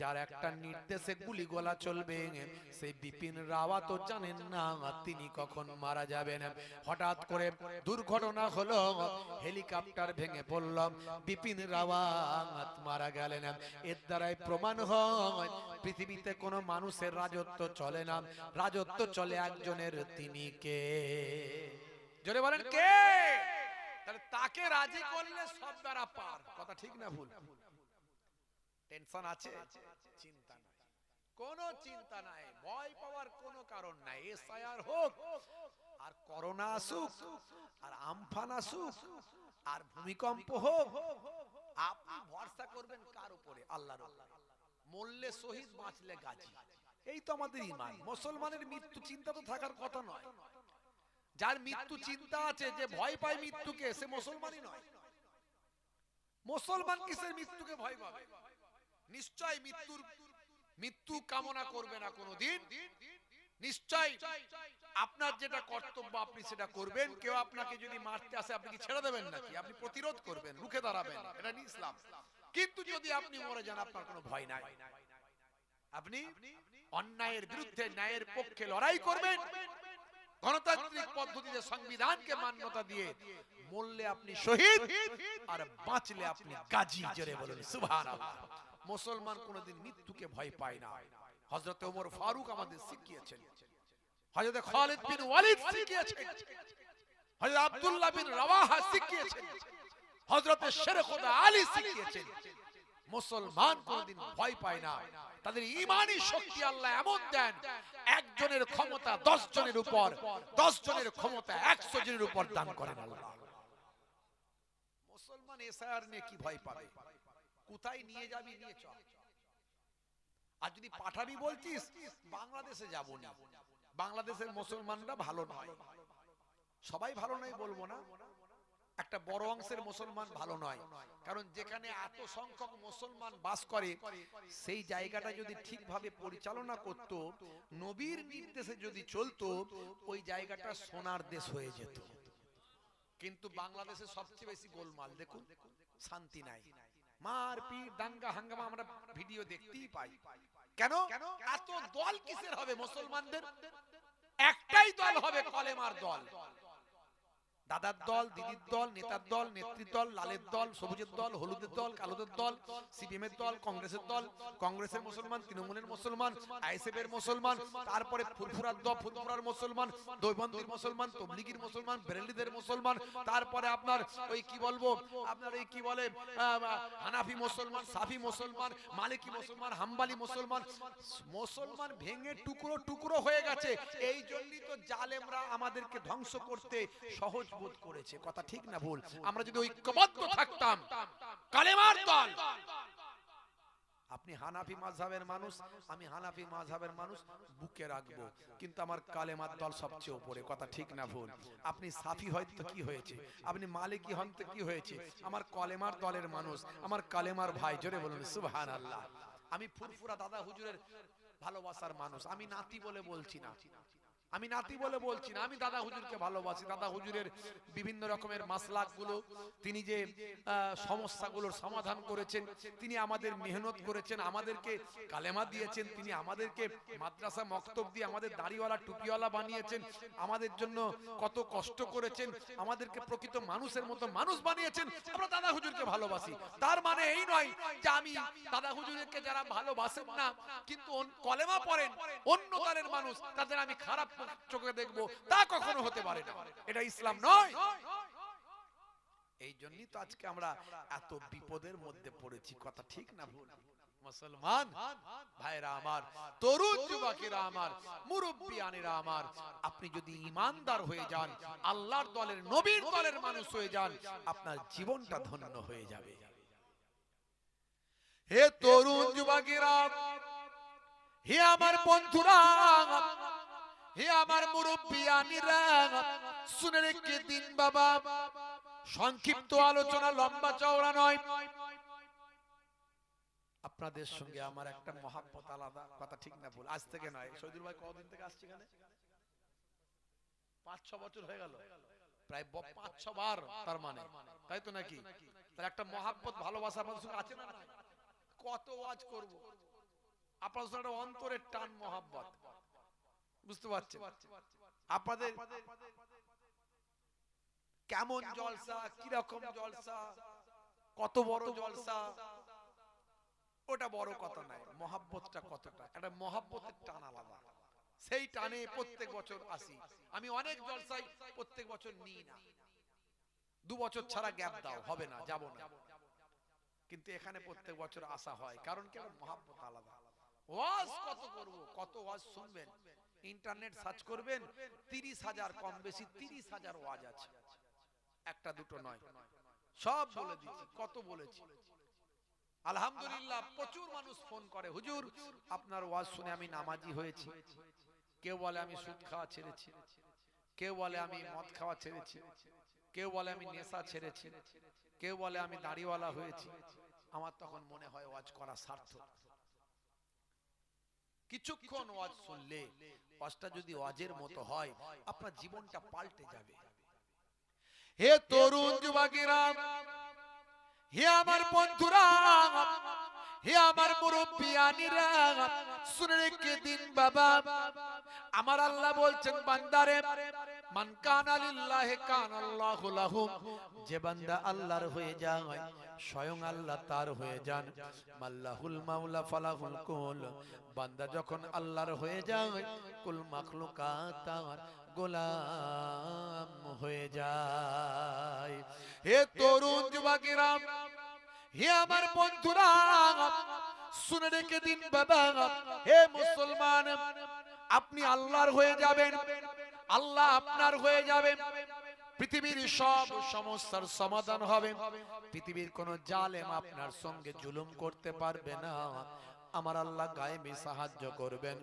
যার একটা নির্দেশে গুলিগোলা চলবে, সেই বিপিন রাওয়াত জানেন না তিনি কখন মারা যাবেন। হঠাৎ করে দুর্ঘটনা হলো, হেলিকপ্টার ভেঙে পড়ল, বিপিন রাওয়াত মারা গেলেন। এর দ্বারাই প্রমাণ হয় পৃথিবীতে কোনো মানুষের রাজত্ব চলে না, রাজত্ব চলে একজনের, তিনি কে? জোরে বলেন কে? তাহলে তাকে রাজি করলে সব দ্বারা পার। কথা ঠিক না ভুল? টেনশন আছে? চিন্তা নাই, কোনো চিন্তা নাই, ভয় পাওয়ার কোনো কারণ নাই। এসআইআর হোক, আর করোনা আসুক, আর আমফান আসুক, আর ভূমিকম্প হোক, আপনি ভরসা করবেন কার উপরে? আল্লাহর উপরে। মরলে শহীদ, বাঁচলে গাজী, এই তো আমাদের ঈমান। মুসলমানের মৃত্যু চিন্তা তো থাকার কথা নয়। যার মৃত্যু চিন্তা আছে, যে ভয় পায় মৃত্যুকে, সে মুসলমানই নয়। মুসলমান কিসের মৃত্যুকে ভয় পাবে? নিশ্চয় মৃত্যু কামনা করবে না কোনোদিন। নিশ্চয় আপনার যেটা কর্তব্য আপনি সেটা করবেন। কেউ আপনাকে যদি মারতে আসে, আপনি কি ছেড়ে দেবেন নাকি? আপনি প্রতিরোধ করবেন, রুখে দাঁড়াবেন, এটা ইসলাম। কিন্তু যদি আপনি মরে যান, আপনার কোনো ভয় নাই। আপনি অন্যায়ের বিরুদ্ধে ন্যায়ের পক্ষে লড়াই করবেন, গণতান্ত্রিক পদ্ধতিতে সংবিধানকে মান্যতা দিয়ে মরলে আপনি শহীদ, আর বাঁচলে আপনি গাজী। জোরে বলুন সুবহানাল্লাহ। মুসলমান কোনদিন মৃত্যুকে ভয় পায় না। হযরত ওমর ফারুক আমাদের শিখিয়েছেন, হযরত খালিদ বিন ওয়ালিদ শিখিয়েছেন, হযরত আব্দুল্লাহ বিন রাওয়াহা শিখিয়েছেন, হযরত শের খোদা আলী শিখিয়েছেন। মুসলমান কোনদিন ভয় পায় না। তাদের ঈমানি শক্তি আল্লাহ এমন দেন, একজনের ক্ষমতা 10 জনের উপর, 10 জনের ক্ষমতা 100 জনের উপর দান করেন আল্লাহ। মুসলমান এসআইআর নিয়ে কি ভয় পাবে? কোথায় নিয়ে যাবি, নিয়ে চল। আর যদি পাঠাবি বলছিস, বাংলাদেশে যাব না, বাংলাদেশের মুসলমানরা ভালো নয়। সবাই ভালো নয় বলবো না, একটা বড় অংশের মুসলমান ভালো নয়। কারণ যেখানে এত সংখ্যক মুসলমান বাস করে, সেই জায়গাটা যদি ঠিকভাবে পরিচালনা করত, নবীর নির্দেশে যদি চলতো, ওই জায়গাটা সোনার দেশ হয়ে যেত। কিন্তু বাংলাদেশে সবচেয়ে বেশি গোলমাল, দেখুন, শান্তি নাই, মারপিট, দাঙ্গা হাঙ্গামা আমরা ভিডিও দেখতেই পাই। কেন? এত দল কিসের হবে মুসলমানদের? একটাই দল হবে, কলেমার দল। দাদার দল, দিদির দল, নেতার দল, নেত্রীর দল, লালের দল, সবুজের দল, হলুদের দল, কালোদের দল, সিপিএম এর দল, কংগ্রেসের দল, কংগ্রেসের মুসলমান, তৃণমূলের মুসলমান, আইএসএফ এর মুসলমান, তারপরে ফুরফুরার দল, ফুরফুরার মুসলমান, দৈবন্দির মুসলমান, তবলিগীর মুসলমান, বেরেলিদের মুসলমান, তারপরে আপনার ওই কি বলবো, আপনার এই কি বলে হানাফি মুসলমান, সাফি মুসলমান, মালিকি মুসলমান, হাম্বালি মুসলমান। মুসলমান ভেঙে টুকরো টুকরো হয়ে গেছে। এই জন্যই তো জালেমরা আমাদেরকে ধ্বংস করতে সহজ বোধ করেছে। কথা ঠিক না ভুল? আমরা যদি ঐক্যবদ্ধ থাকতাম, কালেমার দল, আপনি হানাফি মাযহাবের মানুষ, আমি হানাফি মাযহাবের মানুষ, বুকে রাখবো, কিন্তু আমার কালেমার দল সবচেয়ে উপরে। কথা ঠিক না ভুল? আপনি সাফি হয়তো কি হয়েছে, আপনি মালিকি হন তো কি হয়েছে, আমার কলেমার দলের মানুষ, আমার কালেমার ভাই। জোরে বলুন সুবহানাল্লাহ। আমি ফুরফুরা দাদা হুজুরের ভালোবাসার মানুষ। আমি নাতি বলে বলছি না, আমি নাতি বলে বলছি না, আমি দাদা হুজুরকে ভালোবাসি। দাদা হুজুরের বিভিন্ন রকমের মাসলাকগুলো, তিনি যে সমস্যাগুলোর সমাধান করেছেন, তিনি আমাদের মেহনত করেছেন, আমাদেরকে কালেমা দিয়েছেন, তিনি আমাদেরকে মাদ্রাসা মক্তব দিয়ে আমাদের দাড়িওয়ালা টুপিওয়ালা বানিয়েছেন, আমাদের জন্য কত কষ্ট করেছেন, আমাদেরকে প্রকৃত মানুষের মতো মানুষ বানিয়েছেন। আমরা দাদা হুজুরকে ভালোবাসি। তার মানে এই নয় যে আমি দাদা হুজুরকে যারা ভালোবাসেন না কিন্তু কলেমা পড়েন অন্য দলের মানুষ, তাদের আমি খারাপ চোখে দেখবো, তা কখনো হতে পারে না। এটা ইসলাম নয়। এই জন্যই তো আজকে আমরা এত বিপদের মধ্যে পড়েছি। কথা ঠিক না ভুল? মুসলমান ভাইরা আমার, তরুণ যুবকেরা আমার, মুরব্বিয়ানেরা আমার, আপনি যদি ঈমানদার হয়ে যান, আল্লাহর দলের, নবীর দলের মানুষ হয়ে যান, আপনার জীবনটা ধন্য হয়ে যাবে। হে তরুণ যুবকেরা, হে আমার বন্ধুরা, হে আমার মুরব্বিয়ানিরা, শুনে রেখে দিন বাবা, সংক্ষিপ্ত আলোচনা, লম্বা চওড়া নয়। আপনাদের সঙ্গে আমার একটা মহাব্বত আলাদা। কথা ঠিক না ভুল? আজ থেকে নয়, শহীদুল ভাই কতদিন থেকে আসছে এখানে? 5-6 বছর হয়ে গেল, প্রায় 5-6 বার, তার মানে তাই তো নাকি? তার একটা মহাব্বত, ভালোবাসা আপনাদের সঙ্গে আছে না? কত ওয়াজ করব, আপনাদের সঙ্গে একটা অন্তরের টান, মহাব্বত, বুঝতে পারছেন? আপনাদের কেমন জলসা, কি রকম জলসা, কত বড় জলসা, ওটা বড় কথা নাই, মহাব্বতটা কতটা, একটা মহাব্বতের টান আলাদা। সেই টানে প্রত্যেক বছর আসি। আমি অনেক জলসায় প্রত্যেক বছর নিই না, 2 বছর ছাড়া গ্যাপ দাও, হবে না, যাব না। কিন্তু এখানে প্রত্যেক বছর আসা হয়, কারণ কি? আমার মহাব্বত আলাদা। ওয়াজ কত করব, কত ওয়াজ শুনবেন, ইন্টারনেট সার্চ করবেন, 30,000 কম বেশি 30,000 ওয়াজ আছে, একটা দুটো নয়, সব বলে দিচ্ছি, কত বলেছি। আলহামদুলিল্লাহ, প্রচুর মানুষ ফোন করে, হুজুর আপনার ওয়াজ শুনে আমি নামাজি হয়েছি, কেউ বলে আমি সুদ খাওয়া ছেড়েছি, কেউ বলে আমি মদ খাওয়া ছেড়েছি, কেউ বলে আমি নেশা ছেড়েছি, কেউ বলে আমি দাড়িওয়ালা হয়েছি। আমার তখন মনে হয় ওয়াজ করা সার্থক। কিছুক্ষণ ওয়াজ শুনলে, ওয়াজটা যদি ওয়াজের মতো হয়, আপনার জীবনটা পাল্টে যাবে। হে তরুণ যুবকেরা, হে আমার বন্ধুরা, হে আমার মুরব্বিয়ানিরা, শুনে রেখে দিন বাবা, আমার আল্লাহ বলছেন বান্দারে, মান কানা লিল্লাহি কানাল্লাহু লাহু, যে বান্দা আল্লাহর হয়ে যায় স্বয়ং আল্লাহ তার হয়ে যান। মাল্লাহুল মাওলা ফালাহুল কুল, বান্দা যখন আল্লাহর হয়ে যায়, কুল মাখলুকাত তার গোলাম হয়ে যায়। হে তরুণ যুবকেরা, হে আমার বন্ধুরা, শুনে রেখে দিন বাবা, হে মুসলমান, আপনি আল্লাহর হয়ে যাবেন, আল্লাহ আপনার হয়ে যাবে, পৃথিবীর সব সমস্যার সমাধান হবে, পৃথিবীর কোন জালেম আপনার সঙ্গে জুলুম করতে পারবে না। আমার আল্লাহ গায়েবী সাহায্য করবেন,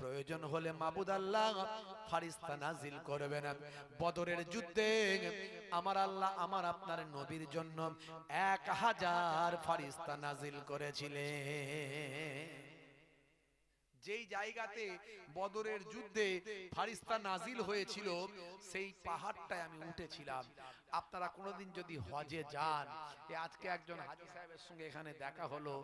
প্রয়োজন হলে মাবুদ আল্লাহ ফারিস্তা নাজিল করবেন। বদরের যুদ্ধে আমার আল্লাহ আমার আপনার নবীর জন্য 1000 ফারিস্তা নাজিল করেছিলেন। যেই জায়গাতে বদরের যুদ্ধে ফারিস্তা নাজিল হয়েছিল সেই পাহাড়টায় আমি উঠেছিলাম। আপনারা কোনোদিন যদি হজে যান, আজকে একজন হাজী সাহেবের সঙ্গে এখানে দেখা হলো,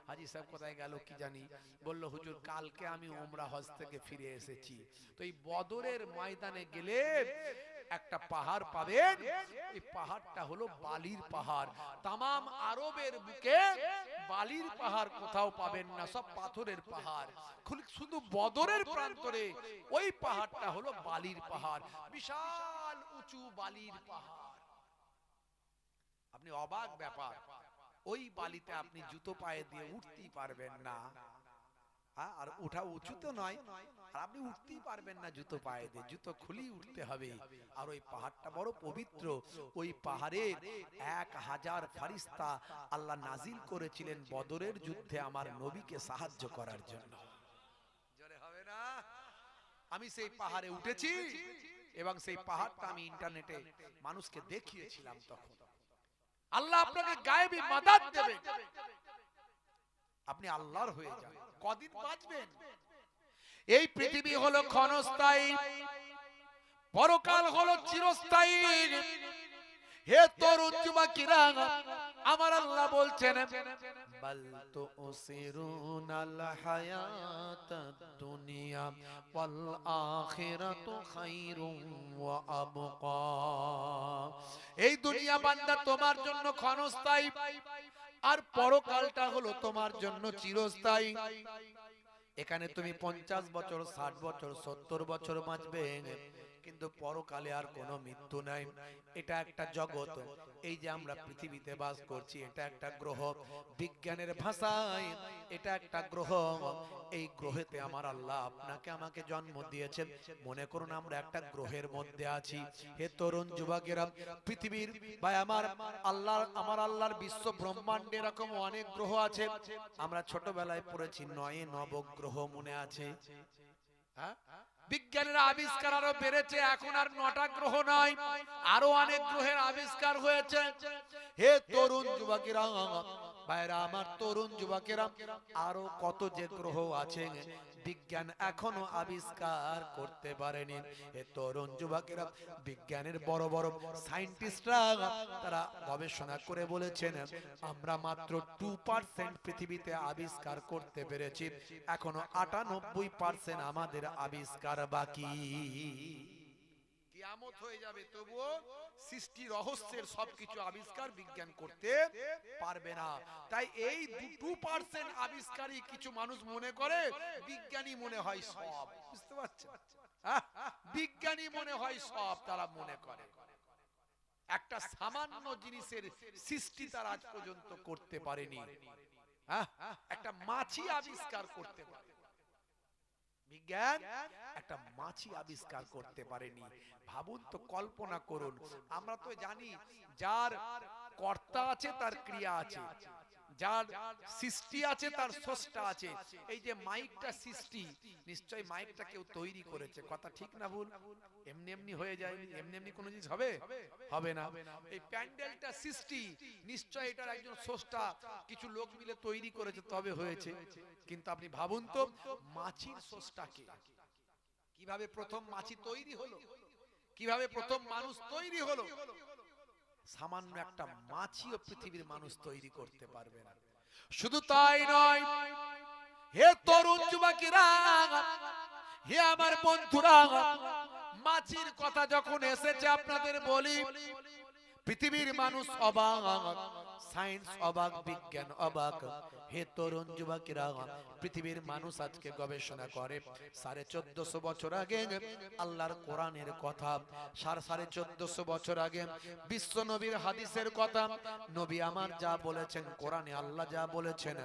হাজী সাহেব কোথায় গেল কি জানি, বলল হুজুর কালকে আমি ওমরা হজ থেকে ফিরে এসেছি। তো এই বদরের ময়দানে গেলে একটা পাহাড় পাবেন, এই পাহাড়টা হলো বালির পাহাড়। তামাম আরবের বুকে বালির পাহাড় কোথাও পাবেন না, সব পাথরের পাহাড়। শুধু বদরের প্রান্তরে ওই পাহাড়টা হলো বালির পাহাড়, বিশাল উঁচু বালির পাহাড়। আপনি অবাক ব্যাপার, ওই বালিতে আপনি জুতো পায়ে দিয়ে উঠতেই পারবেন না। আর ওঠা উঁচু তো নয়, আর আপনি উঠতেই পারবেন না জুতো পায়ে দিয়ে, জুতো খুলেই উঠতে হবে। আর ওই পাহাড়টা বড় পবিত্র, ওই পাহাড়ে 1000 ফারিস্তা আল্লাহ নাজিল করেছিলেন বদরের যুদ্ধে আমার নবীকে সাহায্য করার জন্য। জোরে হবে না? আমি সেই পাহাড়ে উঠেছি এবং সেই পাহাড়টা আমি ইন্টারনেটে মানুষকে দেখিয়েছিলাম। তখন আল্লাহ আপনাকে গায়েবী মাদাদ দেবে, আপনি আল্লাহর হয়ে যান। কদিন বাঁচবেন? এই পৃথিবী হলো ক্ষণস্থায়ী, পরকাল হলো চিরস্থায়ী। হে তরুণ যুবকেরা, আমার আল্লাহ বলছেন বাল তুসিরুনাল হায়াতাদ দুনিয়া ওয়াল আখিরাতু খায়রুম ওয়া আবকা। এই দুনিয়া বান্দা তোমার জন্য ক্ষণস্থায়ী, আর পরকালটা হলো তোমার জন্য চিরস্থায়ী। এখানে তুমি 50 বছর, 60 বছর, 70 বছর বাঁচবে, কিন্তু পরকালে আর কোনো মৃত্যু নাই। এটা একটা জগৎ, এই যে আমরা পৃথিবীতে বাস করছি, এটা একটা গ্রহ। বিজ্ঞানের ভাষায় এটা একটা গ্রহ। এই গ্রহেতে আমার আল্লাহ আপনাকে আমাকে জন্ম দিয়েছেন। মনে করুন আমরা একটা গ্রহের মধ্যে আছি। হে তরুণ যুবকেরা, পৃথিবীর বা আমার আল্লাহর বিশ্ব ব্রহ্মাণ্ডে এরকম অনেক গ্রহ আছে। আমরা ছোটবেলায় পড়েছি 9 নবগ্রহ, মনে আছে? হ্যাঁ, বিজ্ঞানের আবিষ্কার আরো বেড়েছে, এখন আর 9টা গ্রহ নয়, আরো অনেক গ্রহের আবিষ্কার হয়েছে। হে তরুণ যুবকেরা, ভাইরা আমার তরুণ যুবকেরা, আরো কত যে গ্রহ আছে বিজ্ঞান এখনো আবিষ্কার করতে পারেনি। হে তরুণ যুবকেরা, বিজ্ঞানের বড় বড় সায়েন্টিস্টরা তারা গবেষণা করে বলেছেন আমরা মাত্র 2% পৃথিবীতে আবিষ্কার করতে পেরেছি, এখনো 98% আমাদের আবিষ্কার বাকি। কিয়ামত হয়ে যাবে, তবুও সৃষ্টি রহস্যের সবকিছু আবিষ্কার বিজ্ঞান করতে পারবে না। তাই এই 2% আবিষ্কারই কিছু মানুষ মনে করে বিজ্ঞানী মনে হয় সব। বুঝতে পারছেন? বিজ্ঞানী মনে হয় সব, তারা মনে করে একটা সামান্য জিনিসের সৃষ্টি তারা আজ পর্যন্ত করতে পারেনি। একটা মাছি আবিষ্কার করতে পারে, বিজ্ঞান একটা মাছি আবিষ্কার করতে পারেনি। ভাবুন তো, কল্পনা করুন। আমরা তো জানি যার কর্তা আছে তার ক্রিয়া আছে, যার সৃষ্টি আছে তার স্রষ্টা আছে। এই যে মাইকটা সৃষ্টি, নিশ্চয়ই মাইকটা কেউ তৈরি করেছে। কথা ঠিক না ভুল? এমনি এমনি হয়ে যায়? এমনি এমনি কোনো জিনিস হবে? হবে না। এই প্যান্ডেলটা সৃষ্টি, নিশ্চয় এটার একজন স্রষ্টা কিছু লোক মিলে তৈরি করেছে, তবে হয়েছে। কিন্তু আপনি ভাবুন তো, মাছির স্রষ্টাকে, কিভাবে প্রথম মাছি তৈরি হলো, কিভাবে প্রথম মানুষ তৈরি হলো? সামান্য একটা মাছিও পৃথিবীর মানুষ তৈরি করতে পারবে না। শুধু তাই নয়, হে তরুণ যুবকেরা, হে আমার বন্ধুরা, মাছির কথা যখন এসেছে আপনাদের বলি, পৃথিবীর মানুষ অবাক, সায়েন্স অবাক, বিজ্ঞান অবাক। হে তরুণ যুবকেরা, পৃথিবীর মানুষ আজকে গবেষণা করে 1450 বছর আগে আল্লাহর কোরআনের কথা, 1450 বছর আগে বিশ্ব নবীর হাদিসের কথা, নবী আমার যা বলেছেন, কোরআনে আল্লাহ যা বলেছেন,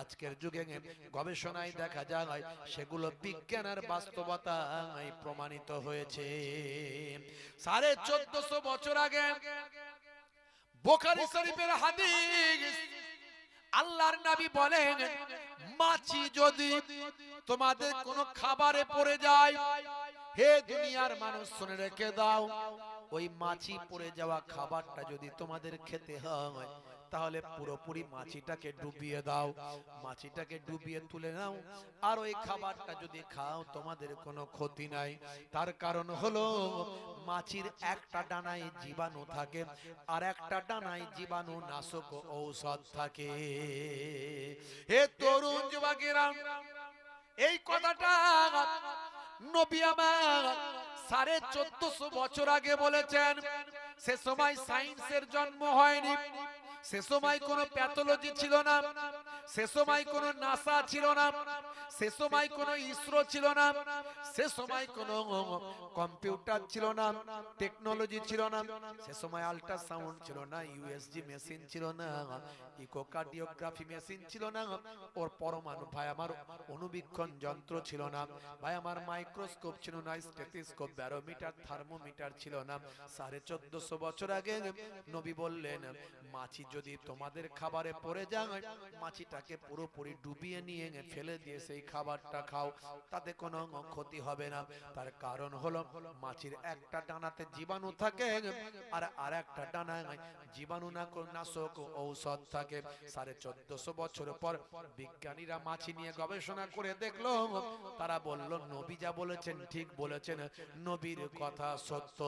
আজকের যুগে গবেষণায় দেখা যায় সেগুলো বিজ্ঞানের বাস্তবতায় প্রমাণিত হয়েছে। 1450 বছর আগে বুখারী শরীফের হাদিস, আল্লাহর নবী বলেন মাছি যদি তোমাদের কোনো খাবারে পড়ে যায়, হে দুনিয়ার মানুষ শুনে রেখে দাও, ওই মাছি পড়ে যাওয়া খাবারটা যদি তোমাদের খেতে হয় তাহলে পুরোপুরি মাছিটাকে ডুবিয়ে দাও, মাছিটাকে ডুবিয়ে তুলে নাও, আর ওই খাবারটা যদি খাও তোমাদের কোনো ক্ষতি নাই। তার কারণ হলো মাছির একটা ডানায় জীবাণু থাকে আর একটা ডানায় জীবাণু নাশক ঔষধ থাকে। হে তরুণ যুবকেরা, এই কথাটা নবী আমার 1450 বছর আগে বলেছেন। সে সময় সায়েন্সের জন্ম হয়নি, সে সময় কোনো প্যাথোলজি ছিল না, সে সময় কোনো নাসা ছিল না, সে সময় কোনো ইসরো ছিল না, সে সময় কোনো কম্পিউটার ছিল না, টেকনোলজি ছিল না, সে সময় আল্ট্রাসাউন্ড ছিল না, ইউএসজি মেশিন ছিল না, ইকোকার্ডিওগ্রাফি মেশিন ছিল না, ওর পরমাণু ভাই আমার অনুবীক্ষণ যন্ত্র ছিল না, ভাই আমার মাইক্রোস্কোপ ছিল না, স্টেথোস্কোপ, ব্যারোমিটার, থার্মোমিটার ছিল না। 1450 বছর আগে নবী বললেন, মাছি যদি তোমাদের খাবারে পড়ে যায়, মাছিটাকে পুরোপুরি ডুবিয়ে নিয়ে ফেলে দিয়ে সেই খাবারটা খাও, তাতে কোনো ক্ষতি হবে না। তার কারণ হলো মাছির একটা ডানাতে জীবাণু থাকে আর আরেকটা ডানায় জীবাণু নাশক ঔষধ থাকে। 1450 বছর পর বিজ্ঞানীরা মাছি নিয়ে গবেষণা করে দেখলো, তারা বলল নবী যা বলেছেন ঠিক বলেছেন, নবীর কথা সত্য।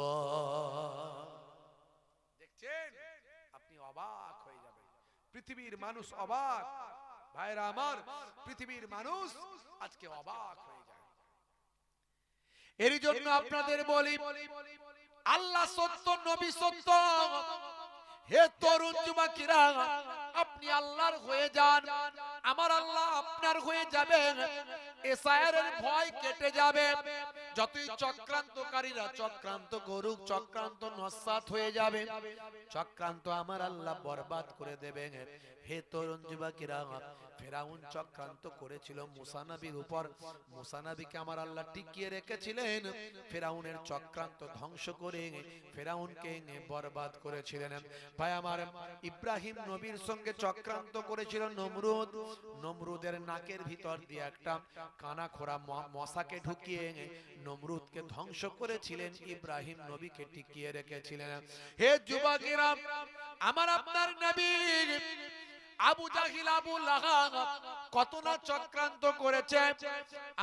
দেখছেন, আপনি অবাক হয়ে যাবেন, পৃথিবীর মানুষ অবাক। ভাইরা আমার, পৃথিবীর মানুষ আজকে অবাক হয়ে যায়। এরই জন্য আপনাদের বলি, আল্লাহ সত্য, নবী সত্য। হে তরুণ যুবকেরা, আপনি আল্লাহর হয়ে যান, আমার আল্লাহ আপনার হয়ে যাবে, এসআইআরের ভয় কেটে যাবে। যতই চক্রান্তকারীরা চক্রান্ত করুক, চক্রান্ত নস্যাৎ হয়ে যাবে, চক্রান্ত আমার আল্লাহ বরবাদ করে দেবেন। হে তরুণ যুবকেরা, ফেরাউন চক্রান্ত করেছিল মুসা নবীর উপর, মুসা নবীকে আমার আল্লাহ টিকিয়ে রেখেছিলেন, ফেরাউনের চক্রান্ত ধ্বংস করে ফেরাউনকে বরবাদ করেছিলেন। ভাই আমার, ইব্রাহিম নবীর সঙ্গে চক্রান্ত করেছিল নমরুদ, নমরুদের নাকের ভিতর দিয়ে একটা কানা খোরা মশাকে ঢুকিয়ে নমরুদকে ধ্বংস করেছিলেন, ইব্রাহিম নবীকে টিকিয়ে রেখেছিলেন। হে যুবকেরা, আমার আপনার নবী আবু জাহিল, আবু লাহাব কত না চক্রান্ত করেছে,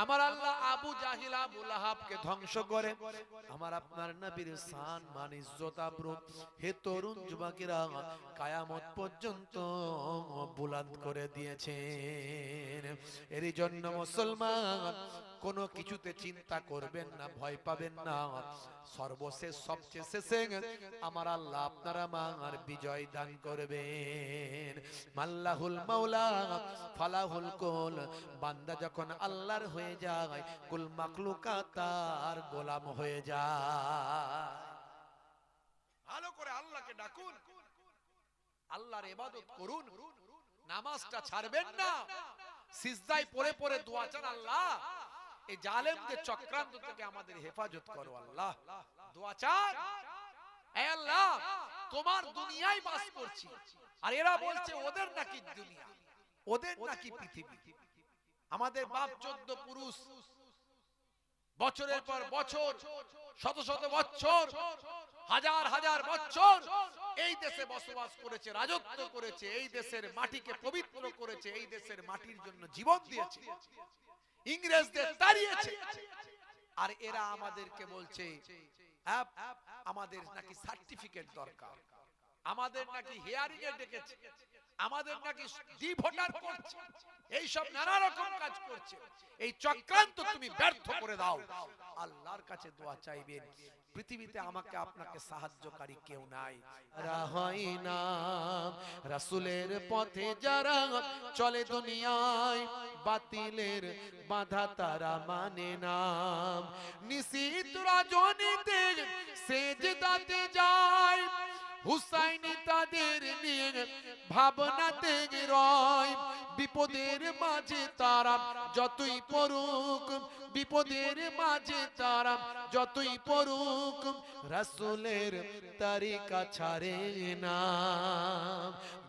আমার আল্লাহ আবু জাহিল, আবু লাহাবকে ধ্বংস করে আমার আপনার নবীর শান মান ইজ্জত আবরু হে তরুণ যুবকেরা কিয়ামত পর্যন্ত বুলন্দ করে দিয়েছেন। এরই জন্য মুসলমান কোনো কিছুতে চিন্তা করবেন না, ভয় পাবেন না। সর্বশেষ সবচেয়ে শেষে আমার আল্লাহ আপনার আমার বিজয় দান করবেন। মাল্লাহুল মাওলা ফালাহুল কুল, বান্দা যখন আল্লাহর হয়ে যায়, কুল মাখলুকাত তার গোলাম হয়ে যায়। ভালো করে আল্লাহকে ডাকুন, আল্লাহর ইবাদত করুন, নামাজটা ছাড়বেন না, সিজদায় পড়ে পড়ে দোয়া চান, আল্লাহ এই জালেমদের চক্রান্ত থেকে আমাদের হেফাজত করো। আল্লাহ দোয়া চান, হে আল্লাহ তোমার দুনিয়ায় বাস করছি, আর এরা বলছে ওদের নাকি দুনিয়া, ওদের নাকি পৃথিবী। আমাদের বাপ 14 পুরুষ বছরের পর বছর, শত শত বছর, হাজার হাজার বছর এই দেশে বসবাস করেছে, রাজত্ব করেছে, এই দেশের মাটিকে পবিত্র করেছে, এই দেশের মাটির জন্য জীবন দিয়েছে, ইংরেজদের তাড়িয়েছে। আর এরা আমাদেরকে বলছে আমাদের নাকি সার্টিফিকেট দরকার, আমাদের নাকি হিয়ারিং এ ডেকেছে, আমাদের নাকি ডি ভোটার করছে, এই সব নানা রকম কাজ করছে। এই চক্রান্ত তুমি ব্যর্থ করে দাও। আল্লাহর কাছে দোয়া চাইবেন, পৃথিবীতে আমাকে আপনাকে সাহায্যকারী কেউ নাই। রাহাই না রাসূলের পথে যারা চলে দুনিয়ায়, বাতিলের বাধা তারা মানে না। নিশীত রজনীতে সেজদাতে যায়, হুসাইন তাদের নিয়ে ভাবনাতে রয়, বিপদের মাঝে তারা যতই পড়ুক, বিপদের মাঝে তারা যতই পড়ুক, রাসূলের তরিকা ছাড়ে না।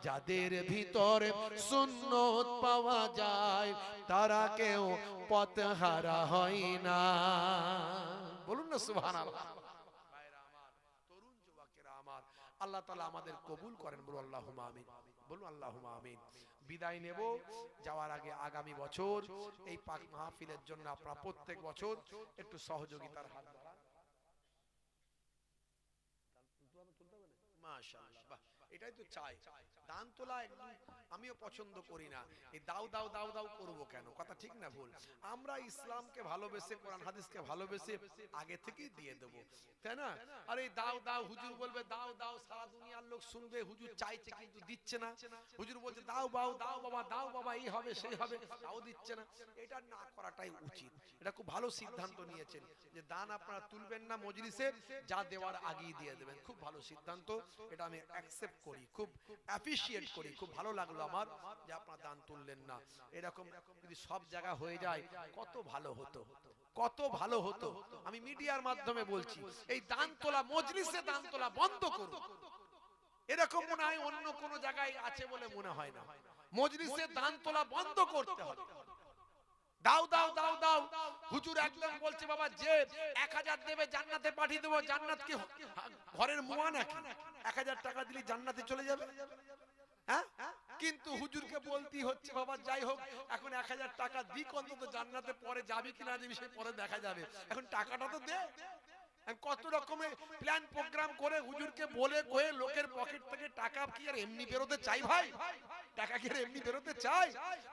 যাদের ভিতরে সুন্নত পাওয়া যায় তারা কেউ পথহারা হয় না। বলুন না সুবহানাল্লাহ। ভাইরা আমার, তরুণ যুবকেরা আমার, আল্লাহ তাআলা আমাদের কবুল করেন, বলুন আল্লাহুম্মা আমিন, বলুন আল্লাহুম্মা আমিন। বিদায় নেব, যাওয়ার আগে আগামী বছর এই পাক মাহফিলের জন্য আপনারা প্রত্যেক বছর একটু সহযোগিতার হাত বাড়ান। মাশাআল্লাহ, বাহ, এটাই তো চাই। দান তোলা একদম আমিও পছন্দ করি না। এই দাও দাও দাও দাও করব কেন? কথা ঠিক না ভুল? আমরা ইসলামকে ভালোবেসে, কোরআন হাদিসকে ভালোবেসে আগে থেকেই দিয়ে দেব, তাই না? আর এই দাও দাও, হুজুর বলবে দাও দাও, সারা দুনিয়ার লোক শুনবে হুজুর চাইছে কিন্তু দিচ্ছে না। হুজুর বলছে দাও বাউ, দাও বাবা, দাও বাবা, এই হবে সেই হবে, তাও দিচ্ছে না। এটা না করাটাই উচিত। এটা খুব ভালো সিদ্ধান্ত নিয়েছেন যে দান আপনারা তুলবেন না মজলিসে, যা দেওয়ার আগেই দিয়ে দেবেন। খুব ভালো সিদ্ধান্ত, এটা আমি অ্যাকসেপ্ট করি, খুব অ্যাপ্রিশিয়েট করি। খুব ভালো লাগলো আমার যে আপনারা দান তুললেন না। এরকম যদি সব জায়গা হয়ে যায় কত ভালো হতো, কত ভালো হতো। আমি মিডিয়ার মাধ্যমে বলছি, এই দান তোলা, মজলিসে দান তোলা বন্ধ করুন। এরকম মনে হয় অন্য কোন জায়গায় আছে বলে মনে হয় না। মজলিসে দান তোলা বন্ধ করতে হবে। দাও দাও দাও দাও, হুজুর একদম বলছে বাবা যে 1000 দেবে জান্নাতে পাঠিয়ে দেবো। জান্নাত কি ঘরের মুয়া নাকি? 1000 টাকা দিলে জান্নাতে চলে যাবে? হ্যাঁ, কিন্তু হুজুরকে বলতেই হচ্ছে বাবা যাই হোক এখন 1000 টাকা দিক, অন্তত জান্নাতে পরে যাবি কিনা যাবি সে পরে দেখা যাবে, এখন টাকাটা তো দে। কত রকমের প্ল্যান প্রোগ্রাম করে হুজুরকে বলে কয়ে লোকের পকেট থেকে টাকা কি আর এমনি বেরোতে চাই ভাই? টাকা কি আর এমনি বেরোতে চাই?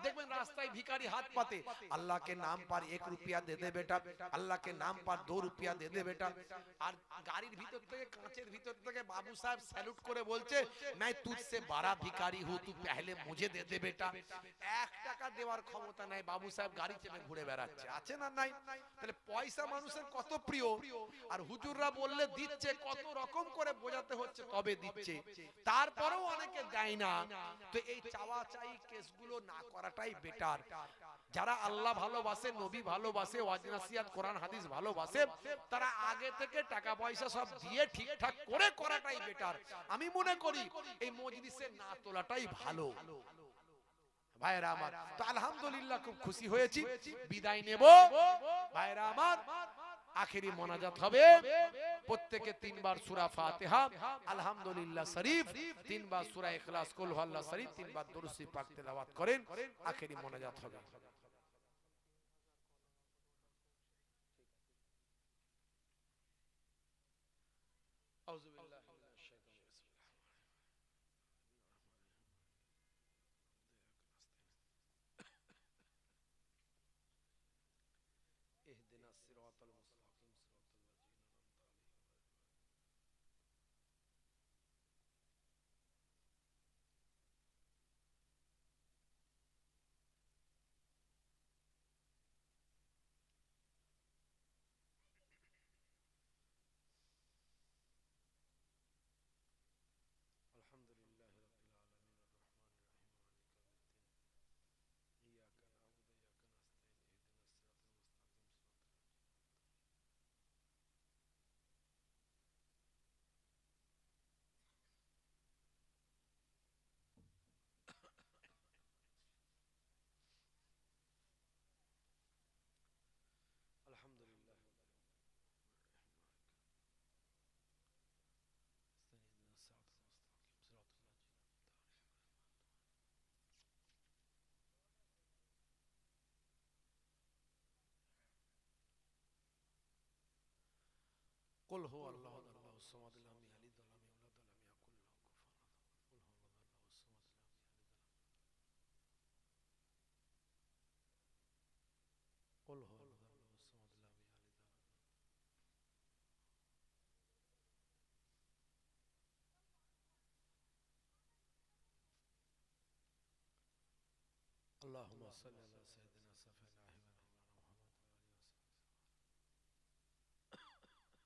দেখবেন রাস্তায় ভিখারি হাত পাতে, আল্লাহ के नाम पर 1 रुपया दे दे बेटा, আল্লাহ के नाम पर 2 रुपया दे दे बेटा। আর গাড়ির ভিতর থেকে, কাঁচের ভিতর থেকে বাবু সাহেব স্যালুট করে বলছে मैं तुझसे बड़ा भिखारी हूं, तू पहले मुझे दे दे बेटा। 1 টাকা দেওয়ার ক্ষমতা নাই, বাবু সাহেব গাড়ি চেপে ঘুরে বেড়াচ্ছে, আছে না নাই? তাহলে পয়সা মানুষের কত প্রিয়, আর হুজুররা বললে দিচ্ছে, কত রকম করে বোঝাতে হচ্ছে তবে দিচ্ছে, তারপরেও অনেকে দেয় না। তো এই চাওয়া চাই কেসগুলো না করাটাই বেটার। যারা আল্লাহ ভালোবাসে, নবী ভালোবাসে, ওয়াজ নাসিহাত কোরআন হাদিস ভালোবাসে, তারা আগে থেকে টাকা পয়সা সব দিয়ে ঠিকঠাক করে করাটাই বেটার। আমি মনে করি এই মজলিসে না তোলাটাই ভালো। ভাইরা আমার, তো আলহামদুলিল্লাহ খুব খুশি হয়েছি। বিদায় নেব ভাইরা আমার, আখেরি মোনাজাত হবে। প্রত্যেকে 3 বার সূরা ফাতিহা, আলহামদুলিল্লাহ শরীফ, 3 বার সূরা ইখলাস, কুল হুয়াল্লাহ শরীফ, 3 বার দুরূদ শরীফ পাক তেলাওয়াত করেন, আখেরি মোনাজাত হবে। আউযু বিল্লাহি মিনাশ শাইতানির রাজিম। ইহদিনাস সিরাতাল মুস্তাকিম, সিরাতাল লাযিনা আন'আমতা আলাইহিম। আলহামদুলিল্লাহি রাব্বিল আলামিন, আর রহমানির রহিম, মালিকিল ইয়াউমিদ্দিন, ইয়াকা না'বুদু ওয়া ইয়াকা নাস্তাঈন, ইহদিনাস সিরাতাল মুস্তাকিম, সিরাতাল লাযিনা আলহামদুলিল্লাহ ইহদিনাস সিরাতাল মুস্তাকিম, সিরাতাল লাযিনা আন'আমতা আলাইহিম। কুল হুয়াল্লাহু আহাদ, আল্লাহুস সামাদ, লাম ইয়ালিদ ওয়া লাম ইউলাদ ওয়া লাম ইয়াকুল লাহু কুফুওয়ান আহাদ। কুল হুয়াল্লাহু আল্লাহুস সামাদ, লাম ইয়ালিদ ওয়া লাম, কুল হুয়াল্লাহু আল্লাহুস সামাদ, লাম ইয়ালিদ ওয়া লাম, আল্লাহুম্মা সাল্লি আলা সাইয়্যিদিনা সাফিনাহি ওয়া মাওলানা মুহাম্মদ ওয়া আলিহি ওয়া সাহবিহি।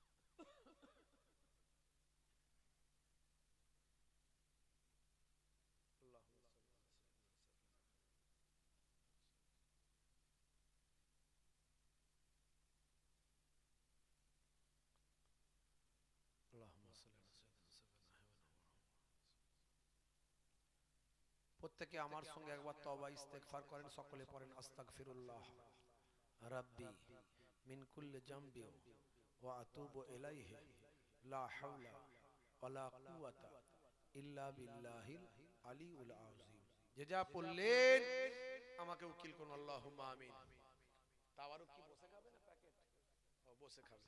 প্রত্যেকে আমার সঙ্গে একবার তওবা ইস্তেগফার করেন, সকলে পড়েন আস্তাগফিরুল্লাহ রাব্বি মিন কুল্লি জামবি ওয়া আতুবু ইলাইহি লা হাওলা ওয়ালা কুওয়াতা ইল্লা বিল্লাহিল আলিউল আযীম। যে যা পড়লেন আমাকে উকিল করুন, আল্লাহুম্মা আমিন। তাওয়ারুক কি বসে খাবে না প্যাকেট? ও বসে খাবে।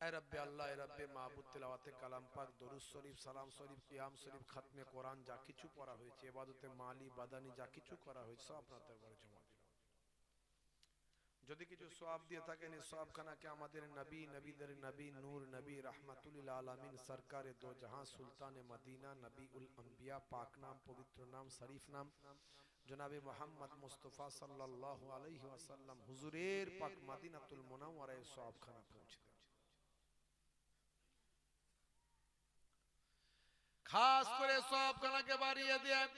এ রব্বে আল্লাহ, এ রব্বে মাহবুব, তেলাওয়াতে কালাম পাক, দরুদ শরীফ, সালাম শরীফ, কিয়াম শরীফ, খাতমে কোরআন যা কিছু পড়া হয়েছে, ইবাদতে মালি বাদানি যা কিছু করা হয়েছে সব আপনার দরবারে জমা দিলাম। যদি কিছু সওয়াব দিয়ে থাকেন এই সওয়াবখানাকে আমাদের নবী, নবীদের নবী, নূর নবী, রাহমাতুল লিল আলামিন, সরকারে দো জাহান, সুলতানে মদিনা, নবীউল আম্বিয়া, পাক নাম, পবিত্র নাম, শরীফ নাম জনাবে মোহাম্মদ মুস্তাফা সাল্লাল্লাহু আলাইহি ওয়াসাল্লাম হুজুরের পাক মদিনাতুল মুনাওয়ারায় সওয়াবখানা পৌঁছে দেন। খাস করে সওয়াবখানাকে বাড়িয়ে দেন।